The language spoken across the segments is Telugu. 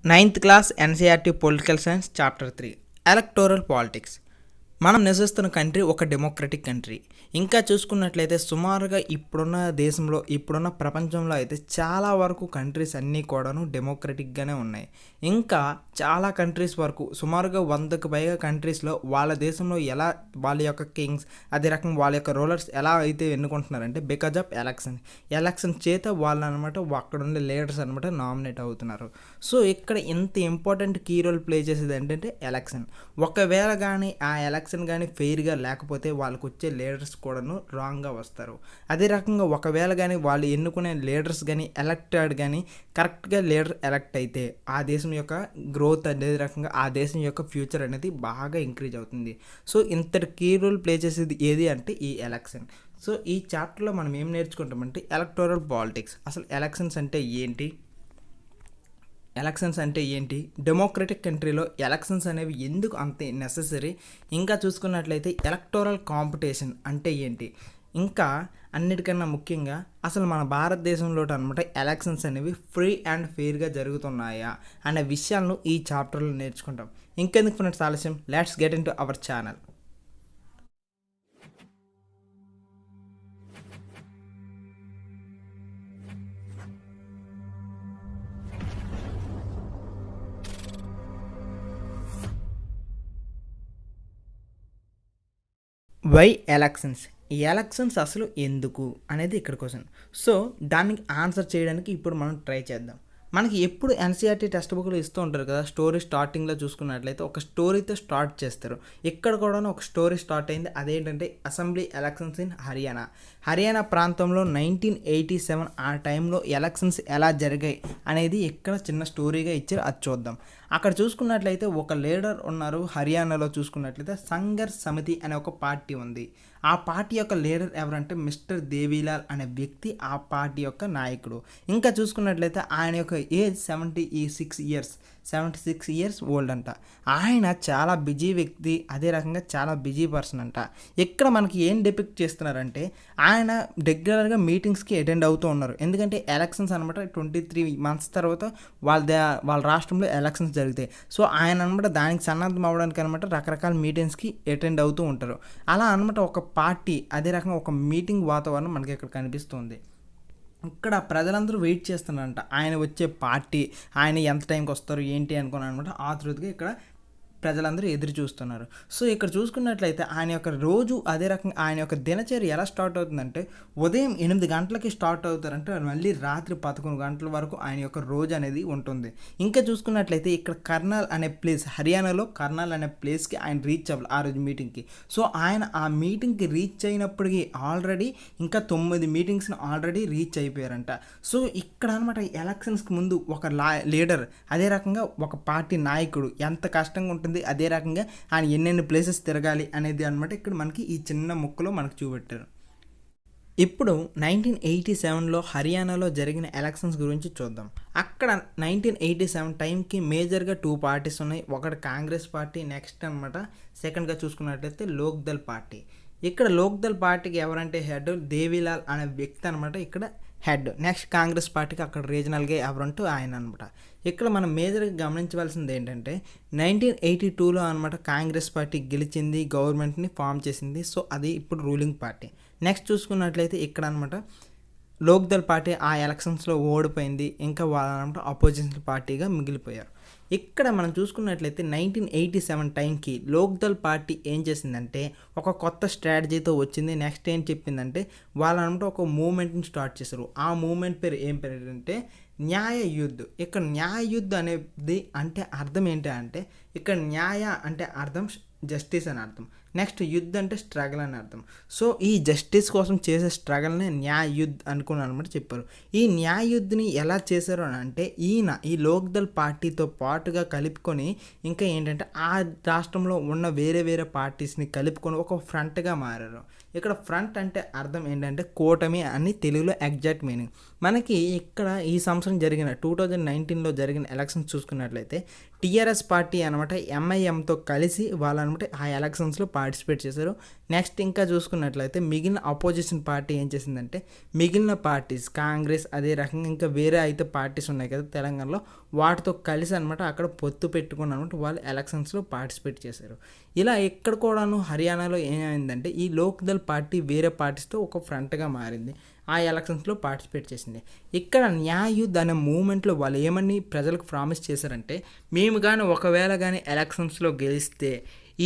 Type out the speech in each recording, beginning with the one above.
Ninth class NCERT political science chapter 3 electoral politics. మనం నివసిస్తున్న కంట్రీ ఒక డెమోక్రటిక్ కంట్రీ. ఇంకా చూసుకున్నట్లయితే సుమారుగా ఇప్పుడున్న దేశంలో, ఇప్పుడున్న ప్రపంచంలో అయితే చాలా వరకు కంట్రీస్ అన్నీ కూడాను డెమోక్రటిక్గానే ఉన్నాయి. ఇంకా చాలా కంట్రీస్ వరకు సుమారుగా 100కు పైగా కంట్రీస్లో వాళ్ళ దేశంలో ఎలా వాళ్ళ యొక్క కింగ్స్, అదే రకం వాళ్ళ యొక్క రూలర్స్ ఎలా అయితే ఎన్నుకుంటున్నారంటే బికాజ్ ఆఫ్ ఎలక్షన్ చేత వాళ్ళు అనమాట అక్కడ ఉండే లీడర్స్ అనమాట నామినేట్ అవుతున్నారు. సో ఇక్కడ ఇంత ఇంపార్టెంట్ కీ రోల్ ప్లే చేసేది ఏంటంటే ఎలక్షన్. ఒకవేళ కానీ ఆ ఎలక్షన్ కానీ ఫెయిర్గా లేకపోతే వాళ్ళకు వచ్చే లీడర్స్ కూడాను రాంగ్గా వస్తారు. అదే రకంగా ఒకవేళ కానీ వాళ్ళు ఎన్నుకునే లీడర్స్ కానీ ఎలక్టెడ్ కానీ కరెక్ట్గా లీడర్ ఎలక్ట్ అయితే ఆ దేశం యొక్క గ్రోత్ అదే రకంగా ఆ దేశం యొక్క ఫ్యూచర్ అనేది బాగా ఇంక్రీజ్ అవుతుంది. సో ఇంతటి కీ రోల్ ప్లే చేసేది ఏది అంటే ఈ ఎలక్షన్. సో ఈ చాప్టర్లో మనం ఏం నేర్చుకుంటామంటే ఎలక్టోరల్ పాలిటిక్స్. అసలు ఎలక్షన్స్ అంటే ఏంటి, డెమోక్రటిక్ కంట్రీలో ఎలక్షన్స్ అనేవి ఎందుకు అంత నెససరీ, ఇంకా చూసుకున్నట్లయితే ఎలక్టోరల్ కాంపిటీషన్ అంటే ఏంటి, ఇంకా అన్నిటికన్నా ముఖ్యంగా అసలు మన భారతదేశంలో అనమాట ఎలక్షన్స్ అనేవి ఫ్రీ అండ్ ఫెయిర్గా జరుగుతున్నాయా అనే విషయాలను ఈ చాప్టర్లో నేర్చుకుంటాం. ఇంకెందుకు ఫ్రెండ్స్ ఆలస్యం, let's get into our channel. Why elections, ఈ ఎలక్షన్స్ అసలు ఎందుకు అనేది ఇక్కడ క్వశ్చన్. సో దానికి ఆన్సర్ చేయడానికి ఇప్పుడు మనం ట్రై చేద్దాం. మనకి ఎప్పుడు ఎన్సీఆర్టీ టెక్స్ట్ బుక్లు ఇస్తూ ఉంటారు కదా, స్టోరీ స్టార్టింగ్లో చూసుకున్నట్లయితే ఒక స్టోరీతో స్టార్ట్ చేస్తారు. ఇక్కడ కూడా ఒక స్టోరీ స్టార్ట్ అయింది, అదేంటంటే అసెంబ్లీ ఎలక్షన్స్ ఇన్ హర్యానా ప్రాంతంలో 1987 ఆ టైంలో ఎలక్షన్స్ ఎలా జరిగాయి అనేది ఇక్కడ చిన్న స్టోరీగా ఇచ్చారు, అది చూద్దాం. అక్కడ చూసుకున్నట్లయితే ఒక లీడర్ ఉన్నారు. హర్యానాలో చూసుకున్నట్లయితే సంఘర్ష్ సమితి అనే ఒక పార్టీ ఉంది. ఆ పార్టీ యొక్క లీడర్ ఎవరంటే మిస్టర్ దేవీలాల్ అనే వ్యక్తి ఆ పార్టీ యొక్క నాయకుడు. ఇంకా చూసుకున్నట్లయితే ఆయన యొక్క ఏజ్ 76 ఇయర్స్ ఓల్డ్ అంట. ఆయన చాలా బిజీ వ్యక్తి, అదే రకంగా చాలా బిజీ పర్సన్ అంట. ఇక్కడ మనకి ఏం డిపిక్ట్ చేస్తున్నారంటే ఆయన రెగ్యులర్గా మీటింగ్స్కి అటెండ్ అవుతూ ఉన్నారు. ఎందుకంటే ఎలక్షన్స్ అనమాట 23 months తర్వాత వాళ్ళ రాష్ట్రంలో ఎలక్షన్స్ జరుగుతాయి. సో ఆయన అనమాట దానికి సన్నద్ధం అవ్వడానికి అనమాట రకరకాల మీటింగ్స్కి అటెండ్ అవుతూ ఉంటారు. అలా అనమాట ఒక పార్టీ, అదే రకంగా ఒక మీటింగ్ వాతావరణం మనకి ఇక్కడ కనిపిస్తుంది. ఇక్కడ ప్రజలందరూ వెయిట్ చేస్తున్నారంట ఆయన వచ్చే పార్టీ, ఆయన ఎంత టైంకి వస్తారు ఏంటి అనుకున్నాను అనమాట. ఆతృతగా ఇక్కడ ప్రజలందరూ ఎదురు చూస్తున్నారు. సో ఇక్కడ చూసుకున్నట్లయితే ఆయన యొక్క రోజు, అదే రకంగా ఆయన యొక్క దినచర్య ఎలా స్టార్ట్ అవుతుందంటే ఉదయం 8 గంటలకి స్టార్ట్ అవుతారంటే మళ్ళీ రాత్రి 11 గంటల వరకు ఆయన యొక్క రోజు అనేది ఉంటుంది. ఇంకా చూసుకున్నట్లయితే ఇక్కడ కర్నాల్ అనే ప్లేస్, హర్యానాలో కర్నాల్ అనే ప్లేస్కి ఆయన రీచ్ అవ్వాలి ఆ రోజు మీటింగ్కి. సో ఆయన ఆ మీటింగ్కి రీచ్ అయినప్పటికీ ఆల్రెడీ ఇంకా 9 మీటింగ్స్ని ఆల్రెడీ రీచ్ అయిపోయారంట. సో ఇక్కడ అనమాట ఎలక్షన్స్కి ముందు ఒక లీడర్, అదే రకంగా ఒక పార్టీ నాయకుడు ఎంత కష్టంగా ఉంటుంది, అదే రకంగా ఆయన ఎన్నెన్ని ప్లేసెస్ తిరగాలి అనేది అనమాట ఇక్కడ మనకి ఈ చిన్న ముక్కలో మనకు చూపెట్టారు. ఇప్పుడు 1987లో హర్యానాలో జరిగిన ఎలక్షన్స్ గురించి చూద్దాం. అక్కడ 1987 టైంకి మేజర్గా 2 పార్టీస్ ఉన్నాయి. ఒకటి కాంగ్రెస్ పార్టీ, నెక్స్ట్ అనమాట సెకండ్గా చూసుకున్నట్లయితే లోక్దల్ పార్టీ. ఇక్కడ లోక్దల్ పార్టీకి ఎవరంటే హెడ్ దేవీలాల్ అనే వ్యక్తి అనమాట ఇక్కడ హెడ్. నెక్స్ట్ కాంగ్రెస్ పార్టీకి అక్కడ రీజనల్గా ఎవరంటూ ఆయన అనమాట. ఇక్కడ మనం మేజర్గా గమనించవలసింది ఏంటంటే 1982లో అనమాట కాంగ్రెస్ పార్టీ గెలిచింది, గవర్నమెంట్ని ఫామ్ చేసింది. సో అది ఇప్పుడు రూలింగ్ పార్టీ. నెక్స్ట్ చూసుకున్నట్లయితే ఇక్కడ అనమాట లోక్దల్ పార్టీ ఆ ఎలక్షన్స్లో ఓడిపోయింది, ఇంకా వాళ్ళనమాట అపోజిషన్ పార్టీగా మిగిలిపోయారు. ఇక్కడ మనం చూసుకున్నట్లయితే 1987 టైంకి లోక్దల్ పార్టీ ఏం చేసిందంటే ఒక కొత్త స్ట్రాటజీతో వచ్చింది. నెక్స్ట్ ఏం చెప్పిందంటే వాళ్ళనమాట ఒక మూమెంట్ని స్టార్ట్ చేశారు. ఆ మూమెంట్ పేరు ఏం పేరు అంటే న్యాయ యుద్ధ్. ఇక్కడ న్యాయ యుద్ధ్ అనేది అంటే అర్థం ఏంటి అంటే ఇక్కడ న్యాయ అంటే అర్థం జస్టిస్ అని అర్థం, నెక్స్ట్ యుద్ధ్ అంటే స్ట్రగల్ అని అర్థం. సో ఈ జస్టిస్ కోసం చేసే స్ట్రగల్ని న్యాయ యుద్ధ్ అనుకుని అనమాట చెప్పారు. ఈ న్యాయ యుద్ధ్ని ఎలా చేశారు అని అంటే ఈ లోక్దల్ పార్టీతో పాటుగా కలుపుకొని ఇంకా ఏంటంటే ఆ రాష్ట్రంలో ఉన్న వేరే పార్టీస్ని కలుపుకొని ఒక ఫ్రంట్గా మారారు. ఇక్కడ ఫ్రంట్ అంటే అర్థం ఏంటంటే కూటమి అని తెలుగులో ఎగ్జాక్ట్ మీనింగ్. మనకి ఇక్కడ ఈ సంవత్సరం జరిగిన 2019లో జరిగిన ఎలక్షన్స్ చూసుకున్నట్లయితే టీఆర్ఎస్ పార్టీ అనమాట ఎంఐఎంతో కలిసి వాళ్ళు అనమాట ఆ ఎలక్షన్స్లో పార్టిసిపేట్ చేశారు. నెక్స్ట్ ఇంకా చూసుకున్నట్లయితే మిగిలిన అపోజిషన్ పార్టీ ఏం చేసిందంటే మిగిలిన పార్టీస్ కాంగ్రెస్ అదే రకంగా ఇంకా వేరే అయితే పార్టీస్ ఉన్నాయి కదా తెలంగాణలో, వాటితో కలిసి అనమాట అక్కడ పొత్తు పెట్టుకుని అనమాట వాళ్ళు ఎలక్షన్స్లో పార్టిసిపేట్ చేశారు. ఇలా ఎక్కడ కూడాను హర్యానాలో ఏమైందంటే ఈ లోక్దల్ పార్టీ వేరే పార్టీస్తో ఒక ఫ్రంట్గా మారింది, ఆ ఎలక్షన్స్లో పార్టిసిపేట్ చేసింది. ఇక్కడ న్యాయుద్ అనే మూమెంట్లో వాళ్ళు ఏమని ప్రజలకు ప్రామిస్ చేశారంటే మేము కానీ ఒకవేళ కానీ ఎలక్షన్స్లో గెలిస్తే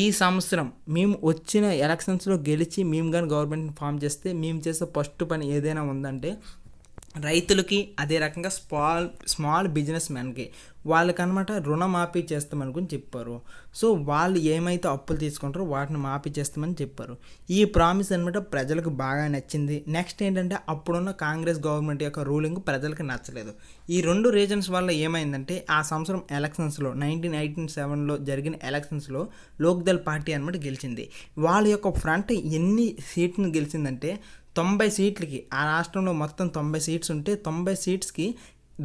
ఈ సంవత్సరం మేము వచ్చిన ఎలక్షన్స్లో గెలిచి మేము కానీ గవర్నమెంట్ని ఫామ్ చేస్తే మేము చేసే ఫస్ట్ పని ఏదైనా ఉందంటే రైతులకి అదే రకంగా స్మాల్ బిజినెస్ మ్యాన్కి వాళ్ళకనమాట రుణమాఫీ చేస్తామనుకుని చెప్పారు. సో వాళ్ళు ఏమైతే అప్పులు తీసుకుంటారో వాటిని మాఫీ చేస్తామని చెప్పారు. ఈ ప్రామిస్ అనమాట ప్రజలకు బాగా నచ్చింది. నెక్స్ట్ ఏంటంటే అప్పుడున్న కాంగ్రెస్ గవర్నమెంట్ యొక్క రూలింగ్ ప్రజలకు నచ్చలేదు. ఈ రెండు రీజన్స్ వల్ల ఏమైందంటే ఆ సంవత్సరం ఎలక్షన్స్లో 1987లో జరిగిన ఎలక్షన్స్లో లోక్దల్ పార్టీ అనమాట గెలిచింది. వాళ్ళ యొక్క ఫ్రంట్ ఎన్ని సీట్లను గెలిచిందంటే 90 సీట్లకి, ఆ రాష్ట్రంలో మొత్తం 90 సీట్స్ ఉంటే 90 సీట్స్కి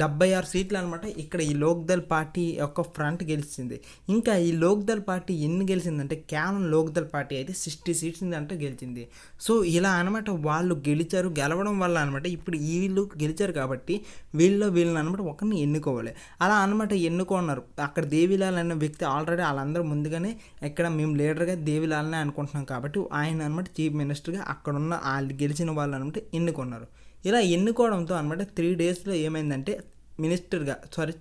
76 సీట్లు అనమాట ఇక్కడ ఈ లోక్దల్ పార్టీ యొక్క ఫ్రంట్ గెలిచింది. ఇంకా ఈ లోక్దల్ పార్టీ ఎన్ని గెలిచిందంటే కేవలం లోక్దల్ పార్టీ అయితే 60 సీట్స్ అంటే గెలిచింది. సో ఇలా అనమాట వాళ్ళు గెలిచారు. గెలవడం వల్ల అనమాట ఇప్పుడు వీళ్ళు గెలిచారు కాబట్టి వీళ్ళని అనమాట ఒకరిని ఎన్నుకోవాలి. అలా అనమాట ఎన్నుకున్నారు. అక్కడ దేవిలాల్ అనే వ్యక్తి ఆల్రెడీ వాళ్ళందరూ ముందుగానే ఇక్కడ మేము లీడర్గా దేవిలాల్నే అనుకుంటున్నాం కాబట్టి ఆయన అనమాట చీఫ్ మినిస్టర్గా అక్కడున్న వాళ్ళు గెలిచిన వాళ్ళు అనమాట ఎన్నుకున్నారు. ఇలా ఎన్నుకోవడంతో అనమాట 3 డేస్లో ఏమైందంటే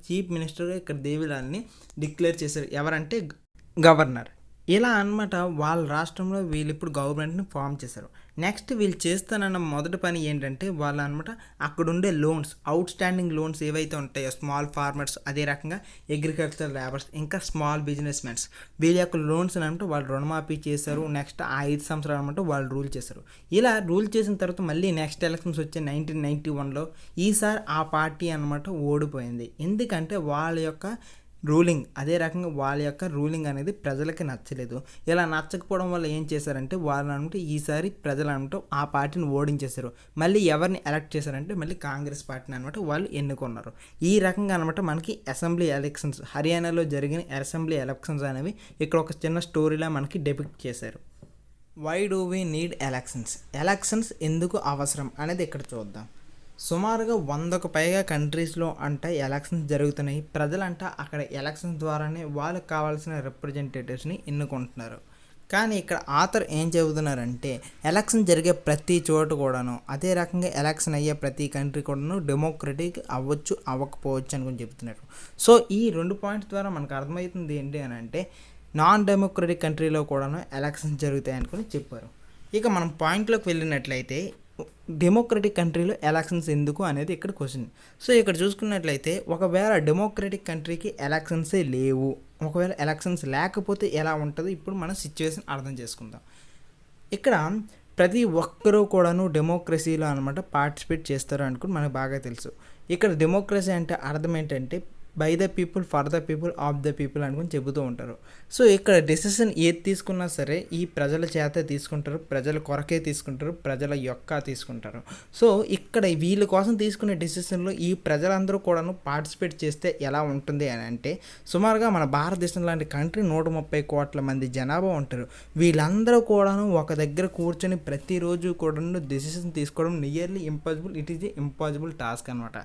చీఫ్ మినిస్టర్గా ఇక్కడ దేవిలాల్ని డిక్లేర్ చేశారు. ఎవరంటే గవర్నర్. ఇలా అనమాట వాళ్ళ రాష్ట్రంలో వీళ్ళు ఇప్పుడు గవర్నమెంట్ని ఫామ్ చేశారు. నెక్స్ట్ వీళ్ళు చేస్తానన్న మొదటి పని ఏంటంటే వాళ్ళు అనమాట అక్కడుండే లోన్స్, అవుట్ స్టాండింగ్ లోన్స్ ఏవైతే ఉంటాయో స్మాల్ ఫార్మర్స్ అదే రకంగా అగ్రికల్చర్ లేబర్స్ ఇంకా స్మాల్ బిజినెస్ మ్యాన్స్ వీళ్ళ యొక్క లోన్స్ అనమాట వాళ్ళు రుణమాఫీ చేశారు. నెక్స్ట్ ఆ 5 సంవత్సరాలు అనమాట వాళ్ళు రూల్ చేశారు. ఇలా రూల్ చేసిన తర్వాత మళ్ళీ నెక్స్ట్ ఎలక్షన్స్ వచ్చే 1991లో ఈసారి ఆ పార్టీ అనమాట ఓడిపోయింది. ఎందుకంటే వాళ్ళ యొక్క రూలింగ్ అదే రకంగా వాళ్ళ యొక్క రూలింగ్ అనేది ప్రజలకి నచ్చలేదు. ఇలా నచ్చకపోవడం వల్ల ఏం చేశారంటే వాళ్ళు అంటే ఈసారి ప్రజలు అనమాట ఆ పార్టీని ఓడించేశారు. మళ్ళీ ఎవరిని ఎలక్ట్ చేశారంటే మళ్ళీ కాంగ్రెస్ పార్టీని అనమాట వాళ్ళు ఎన్నుకున్నారు. ఈ రకంగా అనమాట మనకి అసెంబ్లీ ఎలక్షన్స్ హర్యానాలో జరిగిన అసెంబ్లీ ఎలక్షన్స్ అనేవి ఇక్కడ ఒక చిన్న స్టోరీలా మనకి డెపిక్ట్ చేశారు. Why do we need elections ఎందుకు అవసరం అనేది ఇక్కడ చూద్దాం. సుమారుగా 100కు పైగా కంట్రీస్లో అంట ఎలక్షన్స్ జరుగుతున్నాయి. ప్రజలంట అక్కడ ఎలక్షన్స్ ద్వారానే వాళ్ళకి కావాల్సిన రిప్రజెంటేటివ్స్ని ఎన్నుకుంటున్నారు. కానీ ఇక్కడ ఆథర్ ఏం చెబుతున్నారంటే ఎలక్షన్ జరిగే ప్రతి చోటు కూడాను అదే రకంగా ఎలక్షన్ అయ్యే ప్రతి కంట్రీ కూడాను డెమోక్రటిక్ అవ్వచ్చు అవ్వకపోవచ్చు అనుకుని చెప్తున్నారు. సో ఈ 2 పాయింట్స్ ద్వారా మనకు అర్థమవుతుంది ఏంటి అని అంటే నాన్ డెమోక్రటిక్ కంట్రీలో కూడాను ఎలక్షన్స్ జరుగుతాయి అనుకుని చెప్పారు. ఇక మనం పాయింట్లోకి వెళ్ళినట్లయితే డెమోక్రటిక్ కంట్రీలో ఎలక్షన్స్ ఎందుకు అనేది ఇక్కడ క్వశ్చన్. సో ఇక్కడ చూసుకున్నట్లయితే ఒకవేళ డెమోక్రటిక్ కంట్రీకి ఎలక్షన్సే లేవు, ఒకవేళ ఎలక్షన్స్ లేకపోతే ఎలా ఉంటుందో ఇప్పుడు మన సిచ్యువేషన్ అర్థం చేసుకుందాం. ఇక్కడ ప్రతి ఒక్కరూ కూడాను డెమోక్రసీలో అనమాట పార్టిసిపేట్ చేస్తారు అనుకుని మనకు బాగా తెలుసు. ఇక్కడ డెమోక్రసీ అంటే అర్థం ఏంటంటే by the people for the people of the people అనుకుని చెబుతూ ఉంటారు. సో ఇక్కడ డెసిషన్ ఏది తీసుకున్నా సరే ఈ ప్రజల చేత తీసుకుంటారు, ప్రజల కొరకే తీసుకుంటారు, ప్రజల యొక్క తీసుకుంటారు. సో ఇక్కడ వీళ్ళ కోసం తీసుకునే డెసిషన్లో ఈ ప్రజలందరూ కూడాను పార్టిసిపేట్ చేస్తే ఎలా ఉంటుంది అని అంటే సుమారుగా మన భారతదేశం లాంటి కంట్రీ 130 కోట్ల మంది జనాభా ఉంటారు. వీళ్ళందరూ కూడాను ఒక దగ్గర కూర్చొని ప్రతిరోజు కూడాను డెసిషన్ తీసుకోవడం nearly impossible. It is impossible task అనమాట.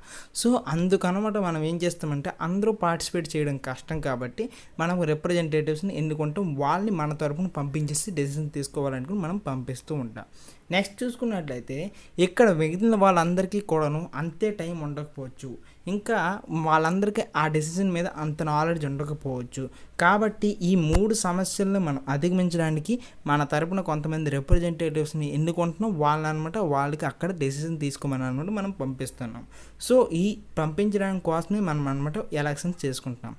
సో అందుకనమాట మనం ఏం చేస్తామంటే అందరూ పార్టిసిపేట్ చేయడం కష్టం కాబట్టి మనం రిప్రజెంటేటివ్స్ని ఎన్నుకుంటాం, వాళ్ళని మన తరపున పంపించేసి డెసిషన్ తీసుకోవాలనుకుని మనం పంపిస్తూ ఉంటాం. నెక్స్ట్ చూసుకున్నట్లయితే ఇక్కడ మిగిలిన వాళ్ళందరికీ కూడాను అంతే టైం ఉండకపోవచ్చు, ఇంకా వాళ్ళందరికీ ఆ డెసిషన్ మీద అంత నాలెడ్జ్ ఉండకపోవచ్చు. కాబట్టి ఈ 3 సమస్యలను మనం అధిగమించడానికి మన తరపున కొంతమంది రిప్రజెంటేటివ్స్ని ఎన్నుకుంటున్నాం. వాళ్ళనమాట వాళ్ళకి అక్కడ డెసిషన్ తీసుకోమని అనమాట మనం పంపిస్తున్నాం. సో ఈ పంపించడానికి కోసమే మనం అనమాట ఎలక్షన్స్ చేసుకుంటున్నాం.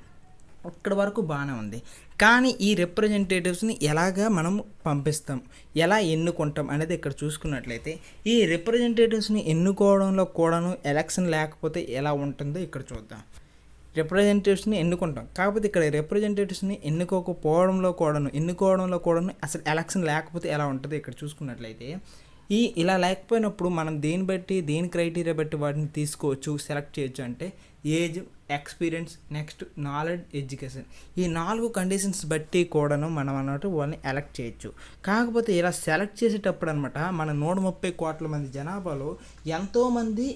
అక్కడి వరకు బాగానే ఉంది. కానీ ఈ రిప్రజెంటేటివ్స్ని ఎలాగా మనం పంపిస్తాం, ఎలా ఎన్నుకుంటాం అనేది ఇక్కడ చూసుకున్నట్లయితే ఈ రిప్రజెంటేటివ్స్ని ఎన్నుకోవడంలో కూడాను ఎలక్షన్ లేకపోతే ఎలా ఉంటుందో ఇక్కడ చూద్దాం. రిప్రజెంటేటివ్స్ని ఎన్నుకుంటాం, కాకపోతే ఇక్కడ రిప్రజెంటేటివ్స్ని ఎన్నుకోవడంలో కూడాను అసలు ఎలక్షన్ లేకపోతే ఎలా ఉంటుందో ఇక్కడ చూసుకున్నట్లయితే ఇలా లేకపోయినప్పుడు మనం దేని క్రైటీరియా బట్టి వాటిని తీసుకోవచ్చు, సెలెక్ట్ చేయొచ్చు అంటే age, experience, next knowledge, education. ఈ 4 కండిషన్స్ బట్టి కూడాను మనం అన్నట్టు వాళ్ళని ఎలెక్ట్ చేయొచ్చు. కాకపోతే ఇలా సెలెక్ట్ చేసేటప్పుడు అనమాట మన 130 కోట్ల మంది జనాభాలో ఎంతోమంది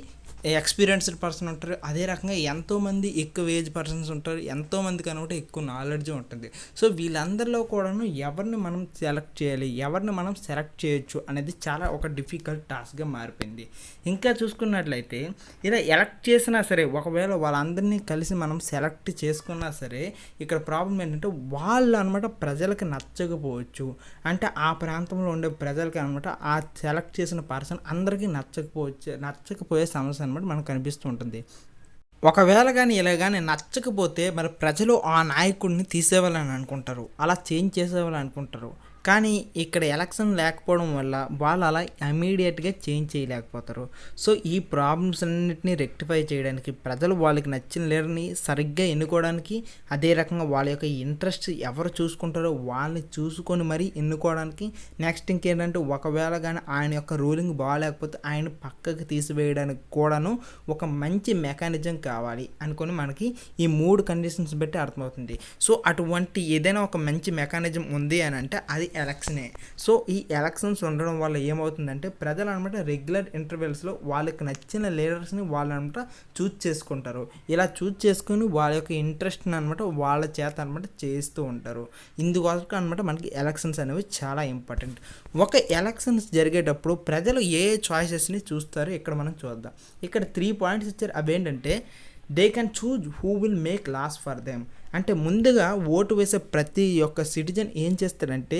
ఎక్స్పీరియన్స్డ్ పర్సన్ ఉంటారు, అదే రకంగా ఎంతోమంది ఎక్కువ ఏజ్ పర్సన్స్ ఉంటారు, ఎంతోమందికి అనమాట ఎక్కువ నాలెడ్జ్ ఉంటుంది. సో వీళ్ళందరిలో కూడాను ఎవరిని మనం సెలెక్ట్ చేయాలి, ఎవరిని మనం సెలెక్ట్ చేయొచ్చు అనేది చాలా ఒక డిఫికల్ట్ టాస్క్గా మారిపోయింది. ఇంకా చూసుకున్నట్లయితే ఇలా ఎలెక్ట్ చేసినా సరే, ఒకవేళ వాళ్ళందరినీ కలిసి మనం సెలెక్ట్ చేసుకున్నా సరే, ఇక్కడ ప్రాబ్లం ఏంటంటే వాళ్ళు అనమాట ప్రజలకు నచ్చకపోవచ్చు. అంటే ఆ ప్రాంతంలో ఉండే ప్రజలకి అనమాట ఆ సెలెక్ట్ చేసిన పర్సన్ అందరికీ నచ్చకపోయే సమస్య అనమాట మనకు కనిపిస్తూ ఉంటుంది. ఒకవేళ కానీ ఇలా కానీ నచ్చకపోతే మరి ప్రజలు ఆ నాయకుడిని తీసేవాళ్ళని అనుకుంటారు, అలా చేంజ్ చేసేవాళ్ళని అనుకుంటారు. కానీ ఇక్కడ ఎలక్షన్ లేకపోవడం వల్ల వాళ్ళు అలా ఇమీడియట్గా చేంజ్ చేయలేకపోతారు. సో ఈ ప్రాబ్లమ్స్ అన్నింటినీ రెక్టిఫై చేయడానికి ప్రజలు వాళ్ళకి నచ్చిన లీడర్ని సరిగ్గా ఎన్నుకోవడానికి, అదే రకంగా వాళ్ళ యొక్క ఇంట్రెస్ట్ ఎవరు చూసుకుంటారో వాళ్ళని చూసుకొని మరీ ఎన్నుకోవడానికి, నెక్స్ట్ ఇంకేంటంటే ఒకవేళ కానీ ఆయన యొక్క రూలింగ్ బాగాలేకపోతే ఆయన పక్కకి తీసివేయడానికి కూడాను ఒక మంచి మెకానిజం కావాలి అనుకొని మనకి ఈ 3 కండిషన్స్ బట్టి అర్థమవుతుంది. సో అటువంటి ఏదైనా ఒక మంచి మెకానిజం ఉంది అని అంటే అది ఎలక్షనే. సో ఈ ఎలక్షన్స్ ఉండడం వల్ల ఏమవుతుందంటే ప్రజలు అనమాట రెగ్యులర్ ఇంటర్వెల్స్లో వాళ్ళకి నచ్చిన లీడర్స్ని వాళ్ళు అనమాట చూజ్ చేసుకుంటారు. ఇలా చూజ్ చేసుకుని వాళ్ళ యొక్క ఇంట్రెస్ట్ని అనమాట వాళ్ళ చేత అనమాట చేస్తూ ఉంటారు. ఇందుకోసం అనమాట మనకి ఎలక్షన్స్ అనేవి చాలా ఇంపార్టెంట్. ఒక ఎలక్షన్స్ జరిగేటప్పుడు ప్రజలు ఏ చాయిసెస్ని చూస్తారో ఇక్కడ మనం చూద్దాం. ఇక్కడ 3 పాయింట్స్ ఇచ్చారు. అవేంటంటే they can choose who will make laws for them. అంటే ముందుగా ఓటు వేసే ప్రతి ఒక్క సిటిజన్ ఏం చేస్తాడంటే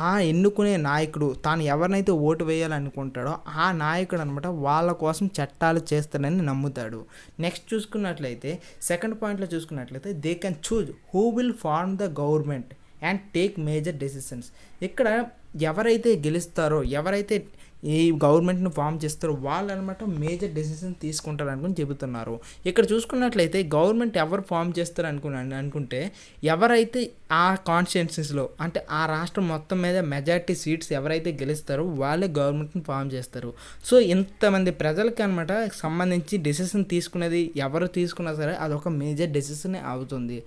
ఆ ఎన్నుకునే నాయకుడు తాను ఎవరినైతే ఓటు వేయాలనుకుంటాడో ఆ నాయకుడు అనమాట వాళ్ళ కోసం చట్టాలు చేస్తాడని నమ్ముతాడు. నెక్స్ట్ చూసుకున్నట్లయితే సెకండ్ పాయింట్లో చూసుకున్నట్లయితే they can choose who will form the government and take major decisions. ఇక్కడ ఎవరైతే గెలుస్తారో, ఎవరైతే ఈ గవర్నమెంట్ను ఫామ్ చేస్తారో వాళ్ళు అనమాట మేజర్ డెసిషన్ తీసుకుంటారు అనుకుని చెబుతున్నారు. ఇక్కడ చూసుకున్నట్లయితే గవర్నమెంట్ ఎవరు ఫామ్ చేస్తారు అనుకుంటే ఎవరైతే ఆ కాన్స్టిట్యున్సీస్లో అంటే ఆ రాష్ట్రం మొత్తం మీద మెజారిటీ సీట్స్ ఎవరైతే గెలుస్తారో వాళ్ళే గవర్నమెంట్ని ఫామ్ చేస్తారు. సో ఇంతమంది ప్రజలకి అనమాట సంబంధించి డెసిషన్ తీసుకునేది ఎవరు తీసుకున్నా సరే అదొక మేజర్ డెసిషన్ అవుతుంది.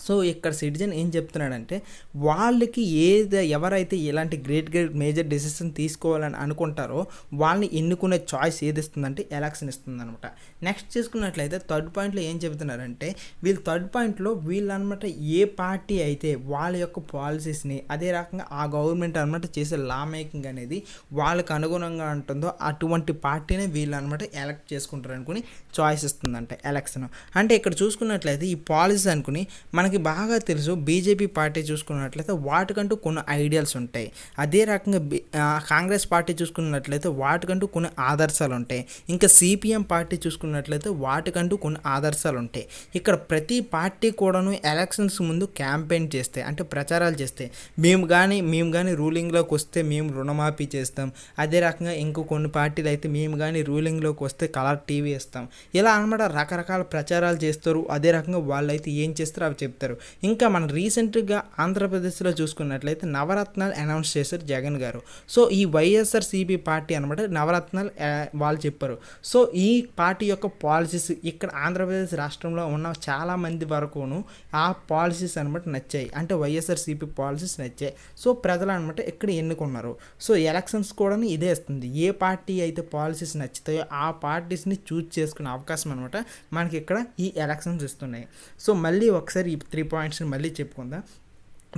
సో ఇక్కడ సిటిజన్ ఏం చెప్తున్నాడంటే వాళ్ళకి ఎవరైతే ఇలాంటి గ్రేట్ మేజర్ డెసిషన్ తీసుకోవాలని అనుకుంటారో వాళ్ళని ఎన్నుకునే చాయిస్ ఏది ఇస్తుందంటే ఎలక్షన్ ఇస్తుంది అనమాట. నెక్స్ట్ చూసుకున్నట్లయితే థర్డ్ పాయింట్లో ఏం చెబుతున్నారంటే థర్డ్ పాయింట్లో వీళ్ళనమాట ఏ పార్టీ అయితే వాళ్ళ యొక్క పాలసీస్ని, అదే రకంగా ఆ గవర్నమెంట్ అనమాట చేసే లా మేకింగ్ అనేది వాళ్ళకి అనుగుణంగా ఉంటుందో అటువంటి పార్టీనే వీళ్ళు అనమాట ఎలక్ట్ చేసుకుంటారు అనుకుని చాయిస్ ఇస్తుందంట ఎలక్షన్. అంటే ఇక్కడ చూసుకున్నట్లయితే ఈ పాలసీస్ అనుకుని మనకి బాగా తెలుసు బీజేపీ పార్టీ చూసుకున్నట్లయితే వాటికంటూ కొన్ని ఐడియల్స్ ఉంటాయి. అదే రకంగా కాంగ్రెస్ పార్టీ చూసుకున్నట్లయితే వాటికంటూ కొన్ని ఆదర్శాలు ఉంటాయి. ఇంకా సిపిఎం పార్టీ చూసుకున్నట్లయితే వాటికంటూ కొన్ని ఆదర్శాలు ఉంటాయి. ఇక్కడ ప్రతి పార్టీ కూడాను ఎలక్షన్స్ ముందు క్యాంపెయిన్ చేస్తే అంటే ప్రచారాలు చేస్తే మేము కానీ రూలింగ్లోకి వస్తే మేము రుణమాఫీ చేస్తాం, అదే రకంగా ఇంకో కొన్ని పార్టీలు అయితే మేము కానీ రూలింగ్లోకి వస్తే కలర్ టీవీ ఇస్తాం, ఇలా అనమాట రకరకాల ప్రచారాలు చేస్తారు. అదే రకంగా వాళ్ళైతే ఏం చేస్తారో అవి చెప్తారు. ఇంకా మనం రీసెంట్గా ఆంధ్రప్రదేశ్లో చూసుకున్నట్లయితే నవరత్నాలు అనౌన్స్ చేశారు జగన్ గారు. సో ఈ వైఎస్ఆర్సీపీ పార్టీ అనమాట నవరత్నాలు వాళ్ళు చెప్పారు. సో ఈ పార్టీ యొక్క పాలసీస్ ఇక్కడ ఆంధ్రప్రదేశ్ రాష్ట్రంలో ఉన్న చాలామంది వరకును ఆ పాలసీస్ అనమాట నచ్చాయి, అంటే వైఎస్ఆర్సీపీ పాలసీస్ నచ్చాయి. సో ప్రజలు అనమాట ఇక్కడ ఎన్నుకున్నారు. సో ఎలక్షన్స్ కూడా ఇదే ఇస్తుంది. ఏ పార్టీ అయితే పాలసీస్ నచ్చుతాయో ఆ పార్టీస్ని చూజ్ చేసుకునే అవకాశం అనమాట మనకి ఇక్కడ ఈ ఎలక్షన్స్ ఇస్తున్నాయి. సో మళ్ళీ ఒకసారి ఈ 3 పాయింట్స్ని మళ్ళీ చెప్పుకుందాం.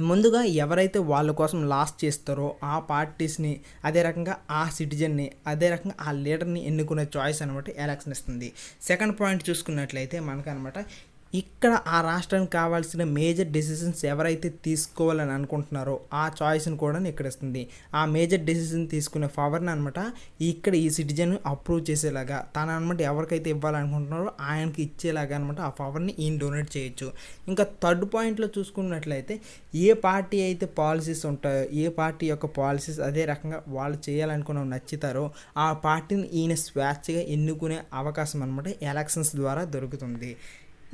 ముందుగా ఎవరైతే వాళ్ళ కోసం లాస్ట్ చేస్తారో ఆ పార్టీస్ని, అదే రకంగా ఆ సిటిజన్ని, అదే రకంగా ఆ లీడర్ని ఎన్నుకునే చాయిస్ అనమాట ఎలక్షన్ ఇస్తుంది. సెకండ్ పాయింట్ చూసుకున్నట్లయితే మనకనమాట ఇక్కడ ఆ రాష్ట్రానికి కావాల్సిన మేజర్ డెసిషన్స్ ఎవరైతే తీసుకోవాలని అనుకుంటున్నారో ఆ చాయిస్ని కూడా ఇక్కడ ఇస్తుంది. ఆ మేజర్ డెసిషన్ తీసుకునే పవర్ని అనమాట ఇక్కడ ఈ సిటిజన్ అప్రూవ్ చేసేలాగా తను అనమాట ఎవరికైతే ఇవ్వాలనుకుంటున్నారో ఆయనకి ఇచ్చేలాగా అనమాట ఆ పవర్ని ఈయన డొనేట్ చేయొచ్చు. ఇంకా థర్డ్ పాయింట్లో చూసుకున్నట్లయితే ఏ పార్టీ అయితే పాలసీస్ ఉంటాయో, ఏ పార్టీ యొక్క పాలసీస్ అదే రకంగా వాళ్ళు చేయాలనుకున్న నచ్చుతారో ఆ పార్టీని ఈయన స్వేచ్ఛగా ఎన్నుకునే అవకాశం అనమాట ఎలక్షన్స్ ద్వారా దొరుకుతుంది.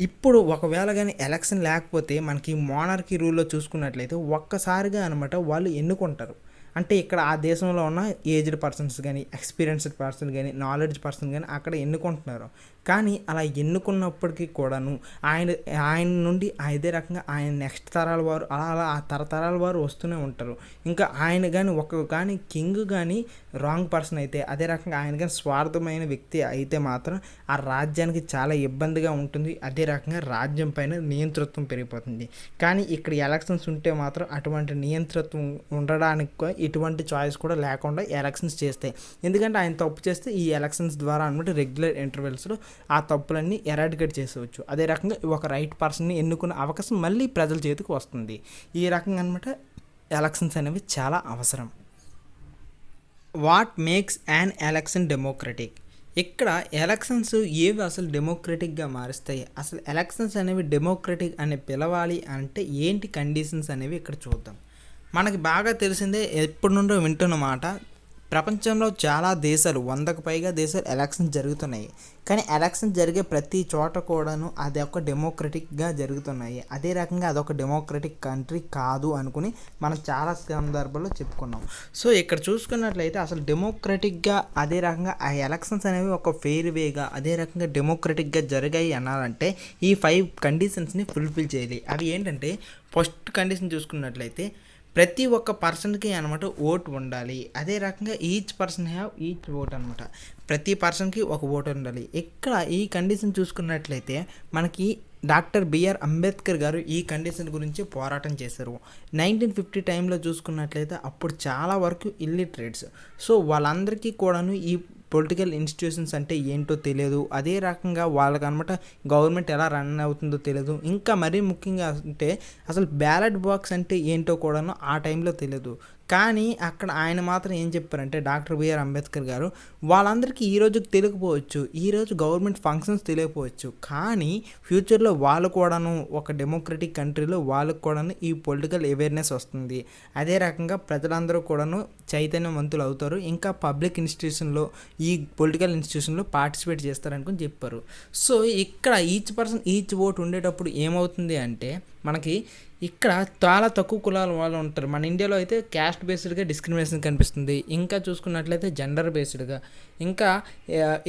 ఇప్పుడు ఒకవేళ కానీ ఎలక్షన్ లేకపోతే మనకి మోనార్కీ రూల్లో చూసుకున్నట్లయితే ఒక్కసారిగా అనమాట వాళ్ళు ఎన్నుకుంటారు. అంటే ఇక్కడ ఆ దేశంలో ఉన్న ఏజ్డ్ పర్సన్స్ కానీ, ఎక్స్పీరియన్స్డ్ పర్సన్ కానీ, నాలెడ్జ్ పర్సన్ కానీ అక్కడ ఎన్నుకుంటున్నారు. కానీ అలా ఎన్నుకున్నప్పటికీ కూడాను ఆయన ఆయన నుండి అదే రకంగా ఆయన నెక్స్ట్ తరాల వారు అలా అలా ఆ తరతరాల వారు వస్తూనే ఉంటారు. ఇంకా ఆయన కానీ కానీ కింగ్ కానీ రాంగ్ పర్సన్ అయితే, అదే రకంగా ఆయన కానీ స్వార్థమైన వ్యక్తి అయితే మాత్రం ఆ రాజ్యానికి చాలా ఇబ్బందిగా ఉంటుంది. అదే రకంగా రాజ్యం పైన నియంతృత్వం పెరిగిపోతుంది. కానీ ఇక్కడ ఎలక్షన్స్ ఉంటే మాత్రం అటువంటి నియంతృత్వం ఉండడానికి ఇటువంటి చాయిస్ కూడా లేకుండా ఎలక్షన్స్ చేస్తాయి. ఎందుకంటే ఆయన తప్పు చేస్తే ఈ ఎలక్షన్స్ ద్వారా అనమాట రెగ్యులర్ ఇంటర్వెల్స్లో ఆ తప్పులన్నీ ఎరాడికేట్ చేసేవచ్చు. అదే రకంగా ఒక రైట్ పర్సన్ని ఎన్నుకునే అవకాశం మళ్ళీ ప్రజల చేతికి వస్తుంది. ఈ రకంగా అనమాట ఎలక్షన్స్ అనేవి చాలా అవసరం. What makes an election democratic? ఇక్కడ ఎలక్షన్స్ ఏవి అసలు డెమోక్రటిక్గా మారుస్తాయి? అసలు ఎలక్షన్స్ అనేవి డెమోక్రటిక్ అని పిలవాలి అంటే ఏంటి కండిషన్స్ అనేవి ఇక్కడ చూద్దాం. మనకి బాగా తెలిసిందే, ఎప్పటి నుండో వింటున్న మాట, ప్రపంచంలో చాలా దేశాలు 100కు పైగా దేశాలు ఎలక్షన్స్ జరుగుతున్నాయి. కానీ ఎలక్షన్స్ జరిగే ప్రతి చోట కూడాను అది ఒక డెమోక్రటిక్గా జరుగుతున్నాయి. అదే రకంగా అదొక డెమోక్రటిక్ కంట్రీ కాదు అనుకుని మనం చాలా సందర్భాల్లో చెప్పుకున్నాం. సో ఇక్కడ చూసుకున్నట్లయితే అసలు డెమోక్రటిక్గా అదే రకంగా ఆ ఎలక్షన్స్ అనేవి ఒక ఫెయిర్ వేగా అదే రకంగా డెమోక్రటిక్గా జరిగాయి అనాలంటే ఈ 5 కండిషన్స్ని ఫుల్ఫిల్ చేయాలి. అవి ఏంటంటే, ఫస్ట్ కండిషన్ చూసుకున్నట్లయితే ప్రతి ఒక్క పర్సన్కి అనమాట ఓటు ఉండాలి. అదే రకంగా each person have each vote అనమాట. ప్రతి పర్సన్కి ఒక ఓటు ఉండాలి. ఇక్కడ ఈ కండిషన్ చూసుకున్నట్లయితే మనకి డాక్టర్ బిఆర్ అంబేద్కర్ గారు ఈ కండిషన్ గురించి పోరాటం చేశారు. 1950 టైంలో చూసుకున్నట్లయితే అప్పుడు చాలా వరకు ఇల్లిటరేట్స్. సో వాళ్ళందరికీ కూడాను ఈ పొలిటికల్ ఇన్స్టిట్యూషన్స్ అంటే ఏంటో తెలియదు. అదే రకంగా వాళ్ళకి అనమాట గవర్నమెంట్ ఎలా రన్ అవుతుందో తెలియదు. ఇంకా మరీ ముఖ్యంగా అంటే అసలు బ్యాలెట్ బాక్స్ అంటే ఏంటో కూడాను ఆ టైంలో తెలియదు. కానీ అక్కడ ఆయన మాత్రం ఏం చెప్పారంటే, డాక్టర్ బిఆర్ అంబేద్కర్ గారు, వాళ్ళందరికీ ఈ రోజుకి తెలియకపోవచ్చు, ఈరోజు గవర్నమెంట్ ఫంక్షన్స్ తెలియకపోవచ్చు, కానీ ఫ్యూచర్లో వాళ్ళు కూడాను ఒక డెమోక్రటిక్ కంట్రీలో వాళ్ళకు కూడాను ఈ పొలిటికల్ అవేర్నెస్ వస్తుంది. అదే రకంగా ప్రజలందరూ కూడాను చైతన్యవంతులు అవుతారు. ఇంకా పబ్లిక్ ఇన్స్టిట్యూషన్లో ఈ పొలిటికల్ ఇన్స్టిట్యూషన్లో పార్టిసిపేట్ చేస్తారనుకుని చెప్పారు. సో ఇక్కడ ఈచ్ పర్సన్ ఈచ్ ఓట్ ఉండేటప్పుడు ఏమవుతుంది అంటే, మనకి ఇక్కడ చాలా తక్కువ కులాల వాళ్ళు ఉంటారు. మన ఇండియాలో అయితే క్యాస్ట్ బేస్డ్గా డిస్క్రిమినేషన్ కనిపిస్తుంది. ఇంకా చూసుకున్నట్లయితే జెండర్ బేస్డ్గా, ఇంకా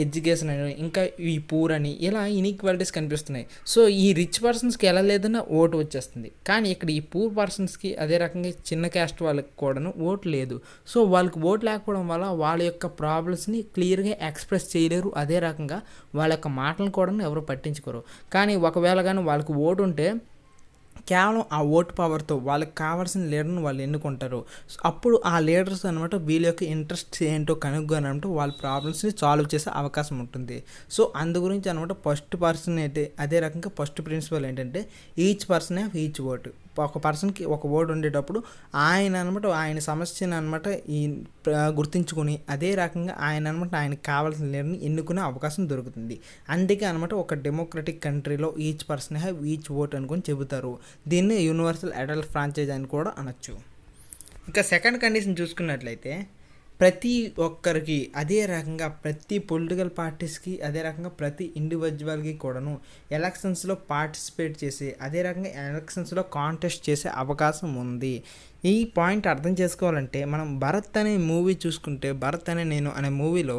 ఎడ్యుకేషన్ అని, ఇంకా ఈ పూర్ అని, ఇలా ఇన్ఈక్వాలిటీస్ కనిపిస్తున్నాయి. సో ఈ రిచ్ పర్సన్స్కి ఎలా లేదన్నా ఓటు వచ్చేస్తుంది. కానీ ఇక్కడ ఈ పూర్ పర్సన్స్కి అదే రకంగా చిన్న క్యాస్ట్ వాళ్ళకి కూడాను ఓటు లేదు. సో వాళ్ళకి ఓటు లేకపోవడం వల్ల వాళ్ళ యొక్క ప్రాబ్లమ్స్ని క్లియర్గా ఎక్స్ప్రెస్ చేయలేరు. అదే రకంగా వాళ్ళ యొక్క మాటలను కూడా ఎవరు పట్టించుకోరు. కానీ ఒకవేళ కానీ వాళ్ళకి ఓటు ఉంటే కేవలం ఆ ఓటు పవర్తో వాళ్ళకి కావాల్సిన లీడర్ని వాళ్ళు ఎన్నుకుంటారు. అప్పుడు ఆ లీడర్స్ అనమాట వీళ్ళ యొక్క ఇంట్రెస్ట్ ఏంటో కనుగొనమంటూ వాళ్ళ ప్రాబ్లమ్స్ని సాల్వ్ చేసే అవకాశం ఉంటుంది. సో అందు గురించి అనమాట ఫస్ట్ పర్సన్ అయితే అదే రకంగా ఫస్ట్ ప్రిన్సిపల్ ఏంటంటే each person have each vote. ఒక పర్సన్కి ఒక ఓటు ఉండేటప్పుడు ఆయన అనమాట ఆయన సమస్యను అనమాట ఈ గుర్తించుకొని అదే రకంగా ఆయన అనమాట ఆయనకు కావాల్సిన లీడర్ని ఎన్నుకునే అవకాశం దొరుకుతుంది. అందుకే అనమాట ఒక డెమోక్రటిక్ కంట్రీలో each person have each vote అనుకొని చెబుతారు. దీన్ని యూనివర్సల్ అడల్ట్ ఫ్రాంచైజ్ అని కూడా అనొచ్చు. ఇంకా సెకండ్ కండిషన్ చూసుకున్నట్లయితే ప్రతి ఒక్కరికి అదే రకంగా ప్రతి పొలిటికల్ పార్టీస్కి అదే రకంగా ప్రతి ఇండివిజువల్కి కూడాను ఎలక్షన్స్లో పార్టిసిపేట్ చేసి అదే రకంగా ఎలక్షన్స్లో కాంటెస్ట్ చేసే అవకాశం ఉంది. ఈ పాయింట్ అర్థం చేసుకోవాలంటే మనం భరత్ అనే మూవీ చూసుకుంటే, భరత్ అనే నేను అనే మూవీలో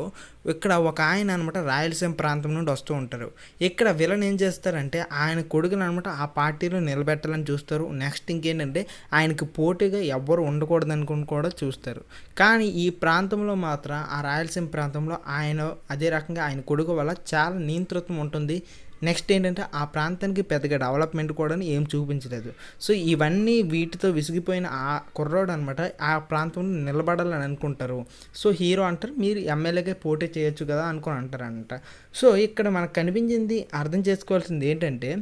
ఇక్కడ ఒక ఆయన అనమాట రాయలసీమ ప్రాంతం నుండి వస్తూ ఉంటారు. ఇక్కడ విలన్ ఏం చేస్తారంటే ఆయన కొడుకుని అనమాట ఆ పార్టీలో నిలబెట్టాలని చూస్తారు. నెక్స్ట్ ఇంకేంటంటే ఆయనకు పోటీగా ఎవ్వరు ఉండకూడదు అనుకుని కూడా చూస్తారు. కానీ ఈ ప్రాంతంలో మాత్రం ఆ రాయలసీమ ప్రాంతంలో ఆయన అదే రకంగా ఆయన కొడుకు వల్ల చాలా నియంతృత్వం ఉంటుంది. నెక్స్ట్ ఏంటంటే ఆ ప్రాంతానికి పెద్దగా డెవలప్మెంట్ కూడా ఏం చూపించలేదు. సో ఇవన్నీ వీటితో విసిగిపోయిన ఆ కుర్రోడు అనమాట ఆ ప్రాంతంలో నిలబడాలని అనుకుంటారు. సో హీరో అంటారు, మీరు ఎమ్మెల్యేగా పోటీ చేయొచ్చు కదా అనుకుని అంటారంట. సో ఇక్కడ మనకు కనిపించింది అర్థం చేసుకోవాల్సింది ఏంటంటే,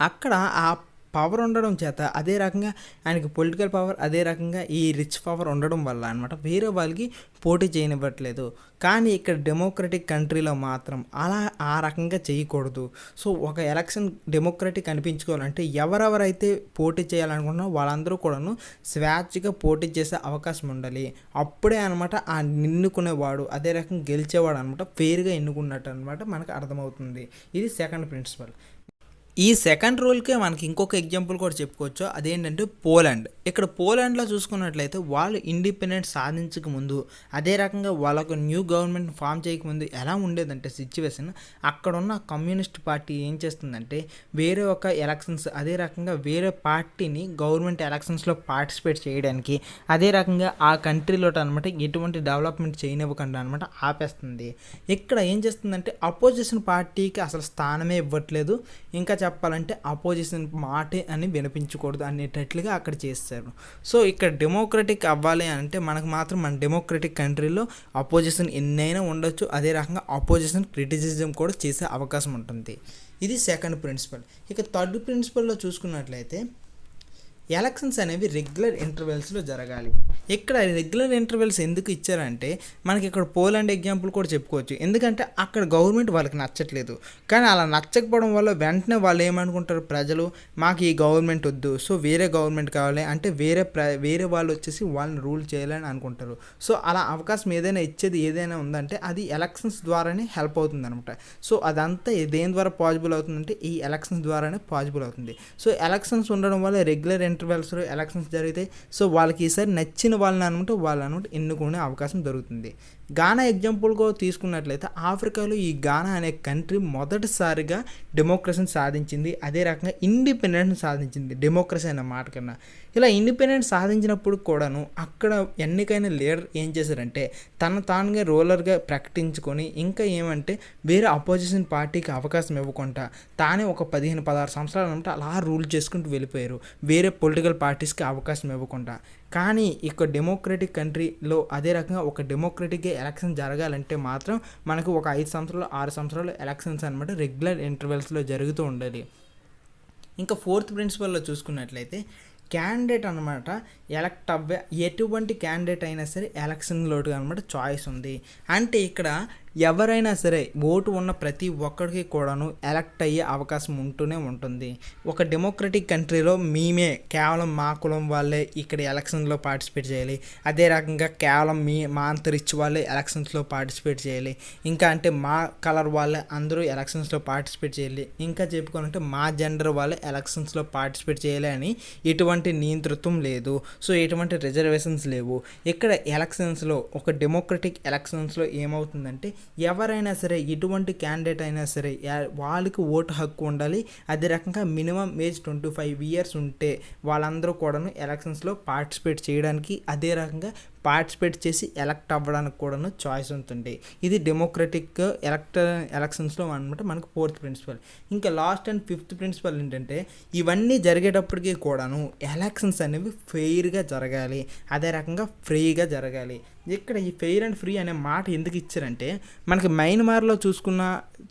అక్కడ ఆ పవర్ ఉండడం చేత అదే రకంగా ఆయనకి పొలిటికల్ పవర్ అదే రకంగా ఈ రిచ్ పవర్ ఉండడం వల్ల అనమాట వేరే వాళ్ళకి పోటీ చేయనివ్వట్లేదు. కానీ ఇక్కడ డెమోక్రటిక్ కంట్రీలో మాత్రం అలా ఆ రకంగా చేయకూడదు. సో ఒక ఎలక్షన్ డెమోక్రటిక్ అనిపించుకోవాలంటే ఎవరెవరైతే పోటీ చేయాలనుకుంటున్నారో వాళ్ళందరూ కూడాను స్వేచ్ఛగా పోటీ చేసే అవకాశం ఉండాలి. అప్పుడే అనమాట ఆ ఎన్నుకునేవాడు అదే రకంగా గెలిచేవాడు అనమాట ఫెయిర్గా ఎన్నుకున్నట్టు అనమాట మనకు అర్థమవుతుంది. ఇది సెకండ్ ప్రిన్సిపల్. ఈ సెకండ్ రూల్కే మనకి ఇంకొక ఎగ్జాంపుల్ కూడా చెప్పుకోవచ్చు. అదేంటంటే పోలాండ్. ఇక్కడ పోలాండ్లో చూసుకున్నట్లయితే వాళ్ళు ఇండిపెండెన్స్ సాధించక ముందు, అదే రకంగా వాళ్ళకు న్యూ గవర్నమెంట్ ఫామ్ చేయకముందు ఎలా ఉండేదంటే సిచ్యువేషన్, అక్కడ ఉన్న కమ్యూనిస్ట్ పార్టీ ఏం చేస్తుందంటే వేరే ఒక ఎలక్షన్స్, అదే రకంగా వేరే పార్టీని గవర్నమెంట్ ఎలక్షన్స్లో పార్టిసిపేట్ చేయడానికి, అదే రకంగా ఆ కంట్రీలో అనమాట ఎటువంటి డెవలప్మెంట్ చేయనివ్వకుండా అనమాట ఆపేస్తుంది. ఇక్కడ ఏం చేస్తుందంటే అపోజిషన్ పార్టీకి అసలు స్థానమే ఇవ్వట్లేదు, ఇంకా చెప్పాలంటే అపోజిషన్ మాటే అని వినిపించకూడదు అనేటట్లుగా అక్కడ చేస్తారు. సో ఇక్కడ డెమోక్రటిక్ అవ్వాలి అంటే మనకు మాత్రం మన డెమోక్రటిక్ కంట్రీలో అపోజిషన్ ఎన్నైనా ఉండొచ్చు, అదే రకంగా అపోజిషన్ క్రిటిసిజం కూడా చేసే అవకాశం ఉంటుంది. ఇది సెకండ్ ప్రిన్సిపల్. ఇక థర్డ్ ప్రిన్సిపల్లో చూసుకున్నట్లయితే ఎలక్షన్స్ అనేవి రెగ్యులర్ ఇంటర్వెల్స్లో జరగాలి. ఇక్కడ రెగ్యులర్ ఇంటర్వెల్స్ ఎందుకు ఇచ్చారంటే మనకి ఇక్కడ పోలాండ్ ఎగ్జాంపుల్ కూడా చెప్పుకోవచ్చు. ఎందుకంటే అక్కడ గవర్నమెంట్ వాళ్ళకి నచ్చట్లేదు, కానీ అలా నచ్చకపోవడం వల్ల వెంటనే వాళ్ళు ఏమనుకుంటారు, ప్రజలు మాకు ఈ గవర్నమెంట్ వద్దు, సో వేరే గవర్నమెంట్ కావాలి అంటే వేరే వాళ్ళు వచ్చేసి వాళ్ళని రూల్ చేయాలని అనుకుంటారు. సో అలా అవకాశం ఏదైనా ఇచ్చేది ఏదైనా ఉందంటే అది ఎలక్షన్స్ ద్వారానే హెల్ప్ అవుతుంది అనమాట. సో అదంతా దేని ద్వారా పాసిబుల్ అవుతుందంటే ఈ ఎలక్షన్స్ ద్వారానే పాసిబుల్ అవుతుంది. సో ఎలక్షన్స్ ఉండడం వల్ల రెగ్యులర్ ఇంటర్వెల్స్లో ఎలక్షన్స్ జరిగితే సో వాళ్ళకి ఈసారి నచ్చిన వాళ్ళని అనమాట ఎన్నుకునే అవకాశం దొరుకుతుంది. గానా ఎగ్జాంపుల్గా తీసుకున్నట్లయితే ఆఫ్రికాలో ఈ గానా అనే కంట్రీ మొదటిసారిగా డెమోక్రసీని సాధించింది, అదే రకంగా ఇండిపెండెన్స్ సాధించింది డెమోక్రసీ అనే మాట కన్నా. ఇలా ఇండిపెండెన్స్ సాధించినప్పుడు కూడాను అక్కడ ఎన్నికైన లీడర్ ఏం చేశారంటే తానుగా రూలర్గా ప్రకటించుకొని ఇంకా ఏమంటే వేరే అపోజిషన్ పార్టీకి అవకాశం ఇవ్వకుండా తానే ఒక 15-16 సంవత్సరాలు అంటే అలా రూల్ చేసుకుంటూ వెళ్ళిపోయారు, వేరే పొలిటికల్ పార్టీస్కి అవకాశం ఇవ్వకుండా. కానీ ఇక్కడ డెమోక్రటిక్ కంట్రీలో అదే రకంగా ఒక డెమోక్రటిక్గా ఎలక్షన్ జరగాలంటే మాత్రం మనకు ఒక 5 సంవత్సరాలు 6 సంవత్సరాలు ఎలక్షన్స్ అనమాట రెగ్యులర్ ఇంటర్వెల్స్లో జరుగుతూ ఉండాలి. ఇంకా ఫోర్త్ ప్రిన్సిపల్లో చూసుకున్నట్లయితే క్యాండిడేట్ అనమాట ఎలక్ట్ అవ్వే ఎటువంటి క్యాండిడేట్ అయినా సరే ఎలక్షన్లోటు అనమాట చాయిస్ ఉంది. అంటే ఇక్కడ ఎవరైనా సరే ఓటు ఉన్న ప్రతి ఒక్కరికి కూడాను ఎలక్ట్ అయ్యే అవకాశం ఉంటూనే ఉంటుంది. ఒక డెమోక్రటిక్ కంట్రీలో మేమే కేవలం మా కులం వాళ్ళే ఇక్కడ ఎలక్షన్లో పార్టిసిపేట్ చేయాలి, అదే రకంగా కేవలం మా అంత రిచ్ వాళ్ళే ఎలక్షన్స్లో పార్టిసిపేట్ చేయాలి, ఇంకా అంటే మా కలర్ వాళ్ళే అందరూ ఎలక్షన్స్లో పార్టిసిపేట్ చేయాలి, ఇంకా చెప్పుకోవాలంటే మా జెండర్ వాళ్ళే ఎలక్షన్స్లో పార్టిసిపేట్ చేయాలి అని ఎటువంటి నియంతృత్వం లేదు. సో ఎటువంటి రిజర్వేషన్స్ లేవు. ఇక్కడ ఎలక్షన్స్లో ఒక డెమోక్రటిక్ ఎలక్షన్స్లో ఏమవుతుందంటే ఎవరైనా సరే ఎటువంటి క్యాండిడేట్ అయినా సరే వాళ్ళకి ఓటు హక్కు ఉండాలి, అదే రకంగా మినిమం ఏజ్ 25 ఇయర్స్ ఉంటే వాళ్ళందరూ కూడాను ఎలక్షన్స్లో పార్టిసిపేట్ చేయడానికి, అదే రకంగా పార్టిసిపేట్ చేసి ఎలక్ట్ అవ్వడానికి కూడాను చాయిస్ ఉంటుంది. ఇది డెమోక్రటిక్ ఎలక్షన్స్లో అనమాట మనకు ఫోర్త్ ప్రిన్సిపల్. ఇంకా లాస్ట్ అండ్ ఫిఫ్త్ ప్రిన్సిపల్ ఏంటంటే ఇవన్నీ జరిగేటప్పటికీ కూడాను ఎలక్షన్స్ అనేవి ఫెయిర్గా జరగాలి, అదే రకంగా ఫ్రీగా జరగాలి. ఇక్కడ ఈ ఫెయిర్ అండ్ ఫ్రీ అనే మాట ఎందుకు ఇచ్చారంటే మనకి మయన్మార్లో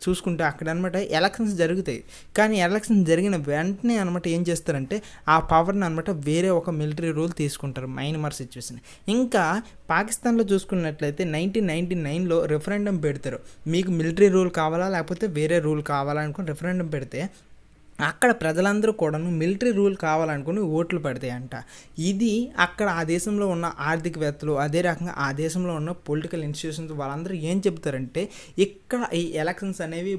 చూసుకుంటే అక్కడ అనమాట ఎలక్షన్స్ జరుగుతాయి, కానీ ఎలక్షన్స్ జరిగిన వెంటనే అనమాట ఏం చేస్తారంటే ఆ పవర్ని అనమాట వేరే ఒక మిలిటరీ రూల్ తీసుకుంటారు మయన్మార్ సిచ్యువేషన్. ఇంకా పాకిస్తాన్లో చూసుకున్నట్లయితే 1999లో రెఫరెండం పెడతారు, మీకు మిలిటరీ రూల్ కావాలా లేకపోతే వేరే రూల్ కావాలా అనుకుని రెఫరెండం పెడితే అక్కడ ప్రజలందరూ కూడాను మిలిటరీ రూల్ కావాలనుకుని ఓట్లు పడతాయంట. ఇది అక్కడ ఆ దేశంలో ఉన్న ఆర్థికవేత్తలు, అదే రకంగా ఆ దేశంలో ఉన్న పొలిటికల్ ఇన్స్టిట్యూషన్స్ వాళ్ళందరూ ఏం చెప్తారంటే ఇక్కడ ఈ ఎలక్షన్స్ అనేవి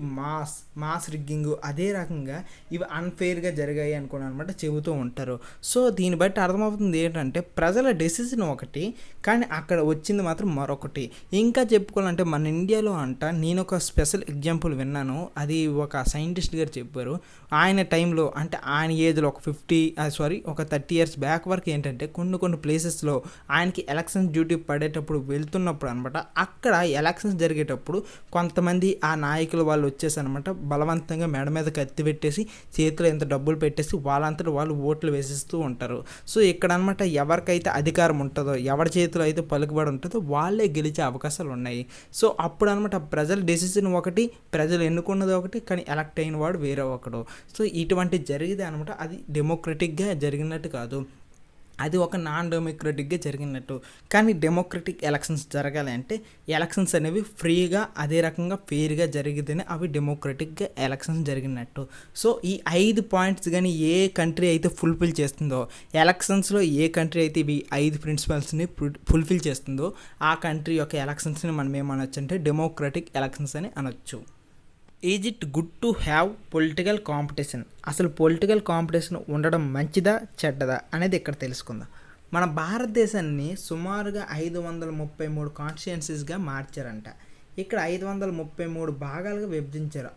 మాస్ రిగ్గింగ్, అదే రకంగా ఇవి అన్ఫెయిర్గా జరిగాయి అనుకుని అనమాట చెబుతూ ఉంటారు. సో దీన్ని బట్టి అర్థమవుతుంది ఏంటంటే ప్రజల డెసిషన్ ఒకటి, కానీ అక్కడ వచ్చింది మాత్రం మరొకటి. ఇంకా చెప్పుకోవాలంటే మన ఇండియాలో నేను ఒక స్పెషల్ ఎగ్జాంపుల్ విన్నాను, అది ఒక సైంటిస్ట్ గారు చెప్పారు. ఆయన టైంలో అంటే ఆయన ఏజ్లో ఒక 30 ఇయర్స్ బ్యాక్ వరకు ఏంటంటే కొన్ని ప్లేసెస్లో ఆయనకి ఎలక్షన్ డ్యూటీ పడేటప్పుడు వెళ్తున్నప్పుడు అనమాట అక్కడ ఎలక్షన్స్ జరిగేటప్పుడు కొంతమంది ఆ నాయకులు వాళ్ళు వచ్చేసి అనమాట బలవంతంగా మెడ మీద కత్తి పెట్టేసి చేతిలో ఎంత డబ్బులు పెట్టేసి వాళ్ళంతటా వాళ్ళు ఓట్లు వేసిస్తూ ఉంటారు. సో ఇక్కడ అనమాట ఎవరికైతే అధికారం ఉంటుందో, ఎవరి చేతిలో అయితే పలుకుబడి ఉంటుందో వాళ్ళే గెలిచే అవకాశాలు ఉన్నాయి. సో అప్పుడు అనమాట ప్రజల డెసిషన్ ఒకటి, ప్రజలు ఎన్నుకున్నది ఒకటి, కానీ ఎలక్ట్ అయిన వాడు వేరే ఒకడు. సో ఇటువంటి జరిగితే అనమాట అది డెమోక్రటిక్గా జరిగినట్టు కాదు, అది ఒక నాన్ డెమోక్రటిక్గా జరిగినట్టు. కానీ డెమోక్రటిక్ ఎలక్షన్స్ జరగాలి అంటే ఎలక్షన్స్ అనేవి ఫ్రీగా, అదే రకంగా ఫెయిర్గా జరిగితేనే అవి డెమోక్రటిక్గా ఎలక్షన్స్ జరిగినట్టు. సో ఈ 5 పాయింట్స్ కానీ ఏ కంట్రీ అయితే ఫుల్ఫిల్ చేస్తుందో, ఎలక్షన్స్లో ఏ కంట్రీ అయితే ఇవి 5 ప్రిన్సిపల్స్ని ఫుల్ఫిల్ చేస్తుందో ఆ కంట్రీ యొక్క ఎలక్షన్స్ని మనం ఏమనొచ్చు అంటే డెమోక్రటిక్ ఎలక్షన్స్ అని అనొచ్చు. Is it good to have political competition? అసలు పొలిటికల్ కాంపిటీషన్ ఉండడం మంచిదా చెడ్డదా అనేది ఇక్కడ తెలుసుకుందాం. మన భారతదేశాన్ని సుమారుగా 533 కాన్స్టిట్యుయెన్సీస్గా మార్చారంట. ఇక్కడ 533 భాగాలుగా విభజించారు.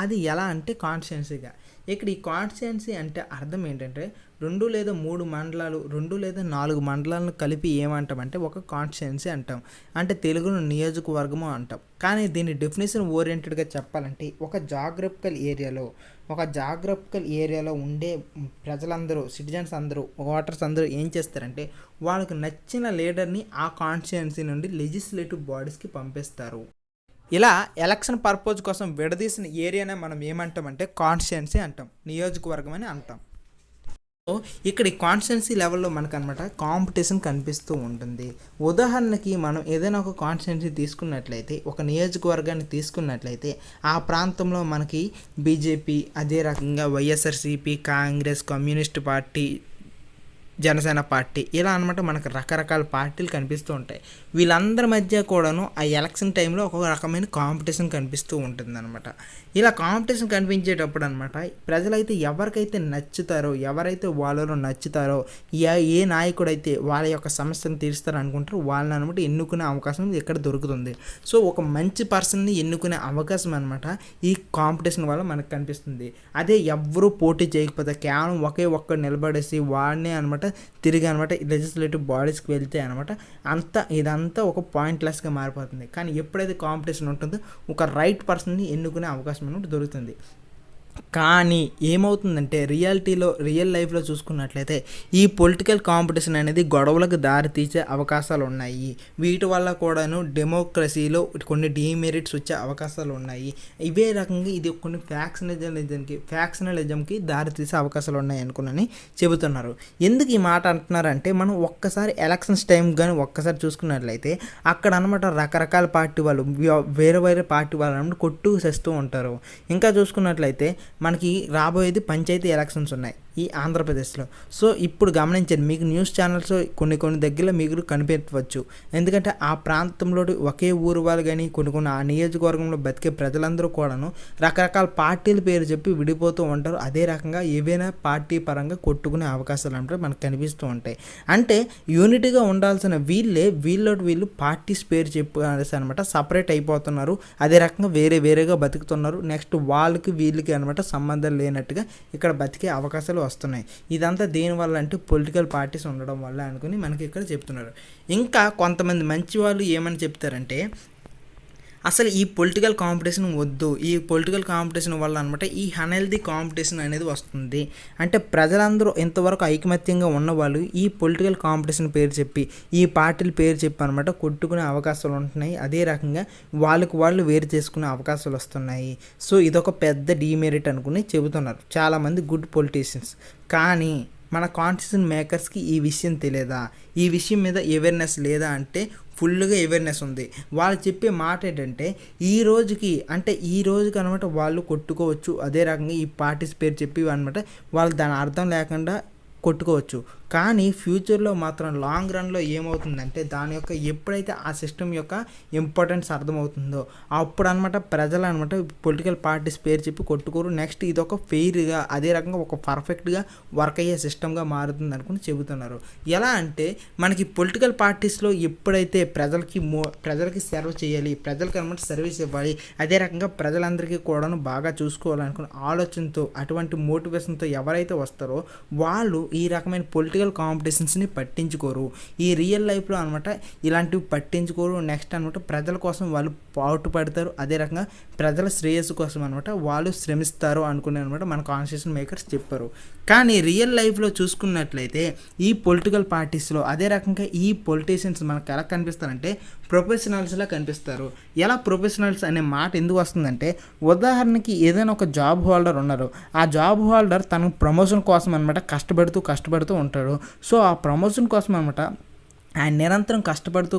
అది ఎలా అంటే కాన్స్టిట్యుయెన్సీగా. ఇక్కడ ఈ కాన్స్టిట్యుయెన్సీ అంటే అర్థం ఏంటంటే 2 లేదా 3 మండలాలు, 2 లేదా 4 మండలాలను కలిపి ఏమంటామంటే ఒక కాన్స్టిట్యుయెన్సీ అంటాం. అంటే తెలుగులో నియోజకవర్గము అంటాం. కానీ దీని డెఫినేషన్ ఓరియంటెడ్గా చెప్పాలంటే ఒక జాగ్రఫికల్ ఏరియాలో ఉండే ప్రజలందరూ, సిటిజన్స్ అందరూ, ఓటర్స్ అందరూ ఏం చేస్తారంటే వాళ్ళకు నచ్చిన లీడర్ని ఆ కాన్స్టిట్యుయెన్సీ నుండి లెజిస్లేటివ్ బాడీస్కి పంపిస్తారు. ఇలా ఎలక్షన్ పర్పస్ కోసం విడదీసిన ఏరియానే మనం ఏమంటామంటే కాన్స్టిట్యుయెన్సీ అంటాం, నియోజకవర్గం అని అంటాం. సో ఇక్కడ ఈ కాన్స్టిట్యుయెన్సీ లెవెల్లో మనకు అనమాట కాంపిటీషన్ కనిపిస్తూ ఉంటుంది. ఉదాహరణకి మనం ఏదైనా ఒక కాన్స్టిట్యుయెన్సీ తీసుకున్నట్లయితే, ఒక నియోజకవర్గాన్ని తీసుకున్నట్లయితే ఆ ప్రాంతంలో మనకి బీజేపీ, అదే రకంగా YSRCP, Congress, communist party, Janasena party, ఇలా అనమాట మనకు రకరకాల పార్టీలు కనిపిస్తూ ఉంటాయి. వీళ్ళందరి మధ్య కూడాను ఆ ఎలక్షన్ టైంలో ఒక రకమైన కాంపిటీషన్ కనిపిస్తూ ఉంటుందన్నమాట. ఇలా కాంపిటీషన్ కనిపించేటప్పుడు అనమాట ప్రజలైతే ఎవరికైతే నచ్చుతారో, ఎవరైతే వాళ్ళలో నచ్చుతారో, ఏ నాయకుడైతే వాళ్ళ యొక్క సమస్యను తీరుస్తారో అనుకుంటారో వాళ్ళని అనమాట ఎన్నుకునే అవకాశం ఇక్కడ దొరుకుతుంది. సో ఒక మంచి పర్సన్ని ఎన్నుకునే అవకాశం అనమాట ఈ కాంపిటీషన్ వల్ల మనకు కనిపిస్తుంది. అదే ఎవ్వరూ పోటీ చేయకపోతే కేవలం ఒక్కడు నిలబడేసి వాడినే అనమాట తిరిగి అనమాట లెజిస్లేటివ్ బాడీస్కి వెళ్తే అనమాట ఇదంతా ఒక పాయింట్లెస్గా మారిపోతుంది. కానీ ఎప్పుడైతే కాంపిటీషన్ ఉంటుందో ఒక రైట్ పర్సన్ని ఎన్నుకునే అవకాశం అనేది దొరుకుతుంది. కానీ ఏమవుతుందంటే రియల్ లైఫ్లో చూసుకున్నట్లయితే ఈ పొలిటికల్ కాంపిటీషన్ అనేది గొడవలకు దారితీసే అవకాశాలు ఉన్నాయి. వీటి వల్ల కూడాను డెమోక్రసీలో కొన్ని డీమెరిట్స్ వచ్చే అవకాశాలు ఉన్నాయి. ఇవే రకంగా ఇది కొన్ని ఫ్యాక్షనలిజంకి దారితీసే అవకాశాలు ఉన్నాయి అనుకుని చెబుతున్నారు. ఎందుకు ఈ మాట అంటున్నారంటే మనం ఒక్కసారి ఎలక్షన్స్ టైం కానీ ఒక్కసారి చూసుకున్నట్లయితే అక్కడ అనమాట రకరకాల పార్టీ వాళ్ళు, వేరే పార్టీ వాళ్ళు అనమాట కొట్టు చేస్తూ ఉంటారు. ఇంకా చూసుకున్నట్లయితే మనకి రాబోయేది పంచాయతీ ఎలక్షన్స్ ఉన్నాయి ఈ ఆంధ్రప్రదేశ్లో. సో ఇప్పుడు గమనించండి, మీకు న్యూస్ ఛానల్స్ కొన్ని దగ్గరలో మీకు కనిపించవచ్చు. ఎందుకంటే ఆ ప్రాంతంలో ఒకే ఊరు వాళ్ళు కానీ కొన్ని ఆ నియోజకవర్గంలో బతికే ప్రజలందరూ కూడాను రకరకాల పార్టీల పేరు చెప్పి విడిపోతూ ఉంటారు. అదే రకంగా ఏవైనా పార్టీ పరంగా కొట్టుకునే అవకాశాలు అంటే మనకు కనిపిస్తూ ఉంటాయి. అంటే యూనిటీగా ఉండాల్సిన వీళ్ళు పార్టీస్ పేరు చెప్పేసి అనమాట సపరేట్ అయిపోతున్నారు. అదే రకంగా వేరేగా బతుకుతున్నారు. నెక్స్ట్ వీళ్ళకి అనమాట సంబంధం లేనట్టుగా ఇక్కడ బతికే అవకాశాలు వస్తున్నాయి. ఇదంతా దేనివల్ల అంటే పొలిటికల్ పార్టీస్ ఉండడం వల్ల అనుకుని మనకి ఇక్కడ చెప్తున్నారు. ఇంకా కొంతమంది మంచి వాళ్ళు ఏమని చెప్తారంటే అసలు ఈ పొలిటికల్ కాంపిటీషన్ వద్దు, ఈ పొలిటికల్ కాంపిటీషన్ వల్ల అనమాట ఈ అన్హెల్దీ కాంపిటీషన్ అనేది వస్తుంది. అంటే ప్రజలందరూ ఇంతవరకు ఐకమత్యంగా ఉన్నవాళ్ళు ఈ పొలిటికల్ కాంపిటీషన్ పేరు చెప్పి, ఈ పార్టీల పేరు చెప్పి అనమాట కొట్టుకునే అవకాశాలు ఉంటున్నాయి. అదే రకంగా వాళ్ళు వేరు చేసుకునే అవకాశాలు వస్తున్నాయి. సో ఇదొక పెద్ద డీమెరిట్ అనుకుని చెబుతున్నారు చాలామంది గుడ్ పొలిటీషియన్స్. కానీ మన కాన్స్టిట్యూషన్ మేకర్స్కి ఈ విషయం తెలియదా? ఈ విషయం మీద అవేర్నెస్ లేదా అంటే ఫుల్గా అవేర్నెస్ ఉంది. వాళ్ళు చెప్పే మాట ఏంటంటే ఈ రోజుకి అనమాట వాళ్ళు కొట్టుకోవచ్చు. అదే రకంగా ఈ పార్టీస్ పేరు చెప్పి అనమాట వాళ్ళు దాని అర్థం లేకుండా కొట్టుకోవచ్చు. కానీ ఫ్యూచర్లో మాత్రం లాంగ్ రన్లో ఏమవుతుందంటే దాని యొక్క ఎప్పుడైతే ఆ సిస్టమ్ యొక్క ఇంపార్టెన్స్ అర్థమవుతుందో అప్పుడు అనమాట ప్రజలు అనమాట పొలిటికల్ పార్టీస్ పేరు చెప్పి కొట్టుకోరు. నెక్స్ట్ ఇది ఒక ఫెయిర్గా, అదే రకంగా ఒక పర్ఫెక్ట్గా వర్క్ అయ్యే సిస్టమ్గా మారుతుంది అనుకుని చెబుతున్నారు. ఎలా అంటే మనకి పొలిటికల్ పార్టీస్లో ఎప్పుడైతే ప్రజలకి సర్వ్ చేయాలి, ప్రజలకి అనమాట సర్వీస్ ఇవ్వాలి, అదే రకంగా ప్రజలందరికీ కూడాను బాగా చూసుకోవాలనుకునే ఆలోచనతో, అటువంటి మోటివేషన్తో ఎవరైతే వస్తారో వాళ్ళు ఈ రకమైన పొలిటికల్ కాంపిటీషన్స్ని పట్టించుకోరు. ఈ రియల్ లైఫ్లో అనమాట ఇలాంటివి పట్టించుకోరు. నెక్స్ట్ అనమాట ప్రజల కోసం వాళ్ళు పాటుపడతారు. అదే రకంగా ప్రజల శ్రేయస్సు కోసం అనమాట వాళ్ళు శ్రమిస్తారు అనుకునే అనమాట మన కాన్స్టిట్యూషన్ మేకర్స్ చెప్పారు. కానీ రియల్ లైఫ్లో చూసుకున్నట్లయితే ఈ పొలిటికల్ పార్టీస్లో అదే రకంగా ఈ పొలిటీషియన్స్ మనకు ఎలా కనిపిస్తారంటే ప్రొఫెషనల్స్లా కనిపిస్తారు. ఎలా ప్రొఫెషనల్స్ అనే మాట ఎందుకు వస్తుందంటే ఉదాహరణకి ఏదైనా ఒక జాబ్ హోల్డర్ ఉన్నారు. ఆ జాబ్ హోల్డర్ తన ప్రమోషన్ కోసం అనమాట కష్టపడుతూ ఉంటాడు. సో ఆ ప్రమోషన్ కోసం అనమాట ఆయన నిరంతరం కష్టపడుతూ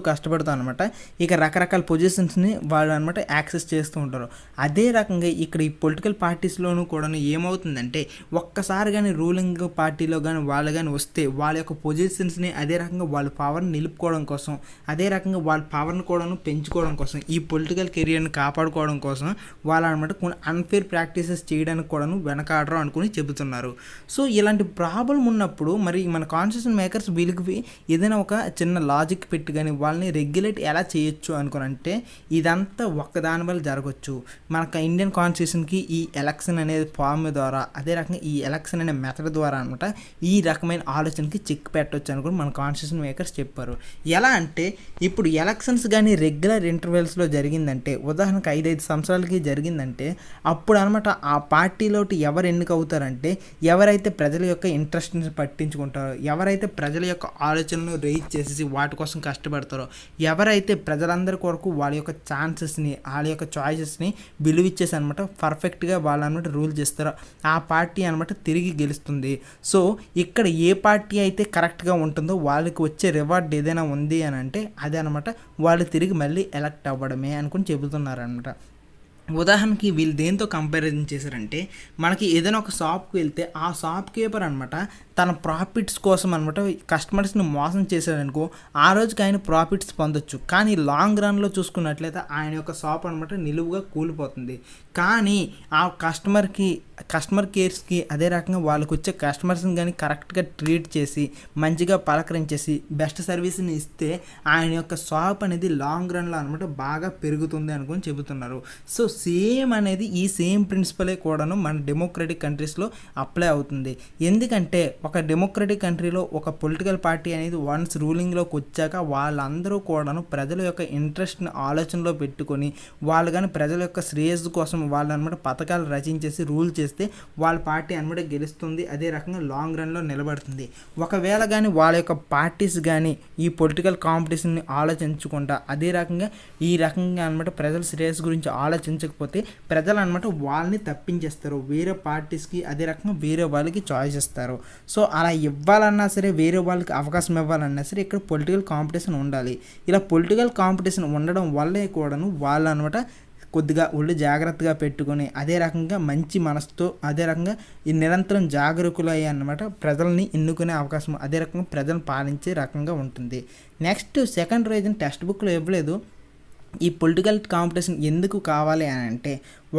అనమాట ఇక రకరకాల పొజిషన్స్ని వాళ్ళు అనమాట యాక్సెస్ చేస్తూ ఉంటారు. అదే రకంగా ఇక్కడ ఈ పొలిటికల్ పార్టీస్లోనూ కూడా ఏమవుతుందంటే ఒక్కసారి కానీ రూలింగ్ పార్టీలో కానీ వాళ్ళు కానీ వస్తే వాళ్ళ యొక్క పొజిషన్స్ని అదే రకంగా వాళ్ళ పవర్ని నిలుపుకోవడం కోసం, అదే రకంగా వాళ్ళ పవర్ని కూడా పెంచుకోవడం కోసం, ఈ పొలిటికల్ కెరియర్ని కాపాడుకోవడం కోసం వాళ్ళు అనమాట కొన్ని అన్ఫేర్ ప్రాక్టీసెస్ చేయడానికి కూడా వెనకాడరు అనుకుని చెబుతున్నారు. సో ఇలాంటి ప్రాబ్లం ఉన్నప్పుడు మరి మన కాన్స్టిట్యూషన్ మేకర్స్ వీళ్ళకి ఏదైనా ఒక చిన్న లాజిక్ పెట్టి కానీ వాళ్ళని రెగ్యులేట్ ఎలా చేయొచ్చు అనుకుని అంటే ఇదంతా ఒక్కదాని వల్ల జరగవచ్చు. మనకు ఇండియన్ కాన్స్టిట్యూషన్కి ఈ ఎలక్షన్ అనేది ఫామ్ ద్వారా, అదే రకంగా ఈ ఎలక్షన్ అనే మెథడ్ ద్వారా అనమాట ఈ రకమైన ఆలోచనకి చెక్ పెట్టవచ్చు అనుకుని మన కాన్స్టిట్యూషన్ మేకర్స్ చెప్పారు. ఎలా అంటే ఇప్పుడు ఎలక్షన్స్ కానీ రెగ్యులర్ ఇంటర్వెల్స్లో జరిగిందంటే, ఉదాహరణకు 5 సంవత్సరాలకి జరిగిందంటే అప్పుడు అనమాట ఆ పార్టీలోటి ఎవరు ఎన్నిక అవుతారంటే ఎవరైతే ప్రజల యొక్క ఇంట్రెస్ట్ని పట్టించుకుంటారో, ఎవరైతే ప్రజల యొక్క ఆలోచనలు రేజ్ చేసి వాటి కోసం కష్టపడతారో, ఎవరైతే ప్రజలందరి కొరకు వాళ్ళ యొక్క ఛాన్సెస్ని వాళ్ళ యొక్క చాయిసెస్ని విలువిచ్చేసి అనమాట పర్ఫెక్ట్గా వాళ్ళు అనమాట రూల్ చేస్తారో ఆ పార్టీ అనమాట తిరిగి గెలుస్తుంది. సో ఇక్కడ ఏ పార్టీ అయితే కరెక్ట్గా ఉంటుందో వాళ్ళకి వచ్చే రివార్డ్ ఏదైనా ఉంది అని అంటే అదే అనమాట వాళ్ళు తిరిగి మళ్ళీ ఎలక్ట్ అవ్వడమే అనుకుని చెబుతున్నారనమాట. ఉదాహరణకి వీళ్ళు దేంతో కంపారిజన్ చేశారంటే మనకి ఏదైనా ఒక షాప్కి వెళ్తే ఆ షాప్ కీపర్ అనమాట తన ప్రాఫిట్స్ కోసం అనమాట కస్టమర్స్ని మోసం చేశాడనుకో ఆ రోజుకి ఆయన ప్రాఫిట్స్ పొందొచ్చు. కానీ లాంగ్ రన్లో చూసుకున్నట్లయితే ఆయన యొక్క షాప్ అనమాట నిలువుగా కూలిపోతుంది. కానీ ఆ కస్టమర్ కేర్స్కి అదే రకంగా వాళ్ళకి వచ్చే కస్టమర్స్ని కానీ కరెక్ట్గా ట్రీట్ చేసి మంచిగా పలకరించేసి బెస్ట్ సర్వీస్ని ఇస్తే ఆయన యొక్క షాప్ అనేది లాంగ్ రన్లో అనమాట బాగా పెరుగుతుంది అనుకుని చెబుతున్నారు. సో సేమ్ అనేది ఈ సేమ్ ప్రిన్సిపలే కూడాను మన డెమోక్రటిక్ కంట్రీస్లో అప్లై అవుతుంది. ఎందుకంటే ఒక డెమోక్రటిక్ కంట్రీలో ఒక పొలిటికల్ పార్టీ అనేది వన్స్ రూలింగ్లోకి వచ్చాక వాళ్ళందరూ కూడాను ప్రజల యొక్క ఇంట్రెస్ట్ని ఆలోచనలో పెట్టుకొని వాళ్ళు కానీ ప్రజల యొక్క శ్రేయస్సు కోసం వాళ్ళు అనమాట పథకాలు రచించేసి రూల్ చేస్తే వాళ్ళ పార్టీ అనమాట గెలుస్తుంది. అదే రకంగా లాంగ్ రన్లో నిలబడుతుంది. ఒకవేళ కానీ వాళ్ళ యొక్క పార్టీస్ కానీ ఈ పొలిటికల్ కాంపిటీషన్ని ఆలోచించకుండా అదే రకంగా ఈ రకంగా అనమాట ప్రజల శ్రేయస్సు గురించి ఆలోచించకపోతే ప్రజలు అనమాట వాళ్ళని తప్పించేస్తారు, వేరే పార్టీస్కి అదే రకంగా వేరే వాళ్ళకి చాయిస్ ఇస్తారు. సో అలా ఇవ్వాలన్నా సరే, వేరే వాళ్ళకి అవకాశం ఇవ్వాలన్నా సరే ఇక్కడ పొలిటికల్ కాంపిటీషన్ ఉండాలి. ఇలా పొలిటికల్ కాంపిటీషన్ ఉండడం వల్లే కూడాను వాళ్ళు అనమాట కొద్దిగా ఒళ్ళు జాగ్రత్తగా పెట్టుకొని అదే రకంగా మంచి మనసుతో అదే రకంగా ఈ నిరంతరం జాగరూకులయ్యి అన్నమాట ప్రజల్ని ఎన్నుకునే అవకాశం అదే రకంగా ప్రజలను పాలించే రకంగా ఉంటుంది. నెక్స్ట్ సెకండ్ రీజన్ టెక్స్ట్ బుక్లో ఇవ్వలేదు. ఈ పొలిటికల్ కాంపిటీషన్ ఎందుకు కావాలి అని అంటే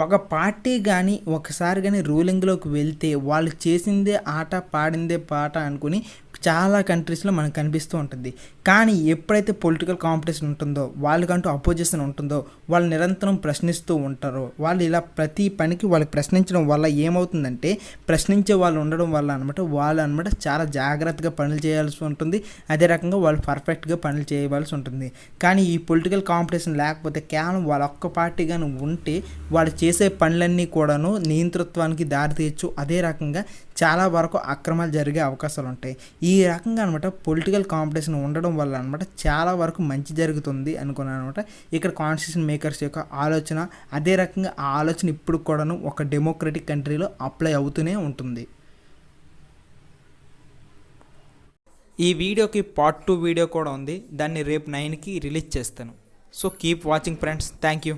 ఒక పార్టీ కానీ ఒకసారి కానీ రూలింగ్లోకి వెళ్తే వాళ్ళు చేసిందే ఆట పాడిందే పాట అనుకుని చాలా కంట్రీస్లో మనకు కనిపిస్తూ ఉంటుంది. కానీ ఎప్పుడైతే పొలిటికల్ కాంపిటీషన్ ఉంటుందో, వాళ్ళకంటూ అపోజిషన్ ఉంటుందో, వాళ్ళు నిరంతరం ప్రశ్నిస్తూ ఉంటారో, వాళ్ళు ఇలా ప్రతి పనికి వాళ్ళకి ప్రశ్నించడం వల్ల ఏమవుతుందంటే ప్రశ్నించే వాళ్ళు ఉండడం వల్ల అనమాట వాళ్ళు అనమాట చాలా జాగ్రత్తగా పనులు చేయాల్సి ఉంటుంది. అదే రకంగా వాళ్ళు పర్ఫెక్ట్గా పనులు చేయవలసి ఉంటుంది. కానీ ఈ పొలిటికల్ కాంపిటీషన్ లేకపోతే కేవలం వాళ్ళ ఒక్క పార్టీగాను ఉంటే వాళ్ళు చేసే పనులన్నీ కూడాను నియంతృత్వానికి దారితీయచ్చు. అదే రకంగా చాలా వరకు అక్రమాలు జరిగే అవకాశాలు ఉంటాయి. ఈ రకంగా అనమాట పొలిటికల్ కాంపిటీషన్ ఉండడం వల్ల అనమాట చాలా వరకు మంచి జరుగుతుంది అనుకున్నాను అనమాట. ఇక్కడ కాన్స్టిట్యూషన్ మేకర్స్ యొక్క ఆలోచన అదే రకంగా ఆ ఆలోచన ఇప్పుడు కూడాను ఒక డెమోక్రటిక్ కంట్రీలో అప్లై అవుతూనే ఉంటుంది. ఈ వీడియోకి పార్ట్ 2 వీడియో కూడా ఉంది. దాన్ని రేపు 9కి రిలీజ్ చేస్తాను. So keep watching friends. Thank you.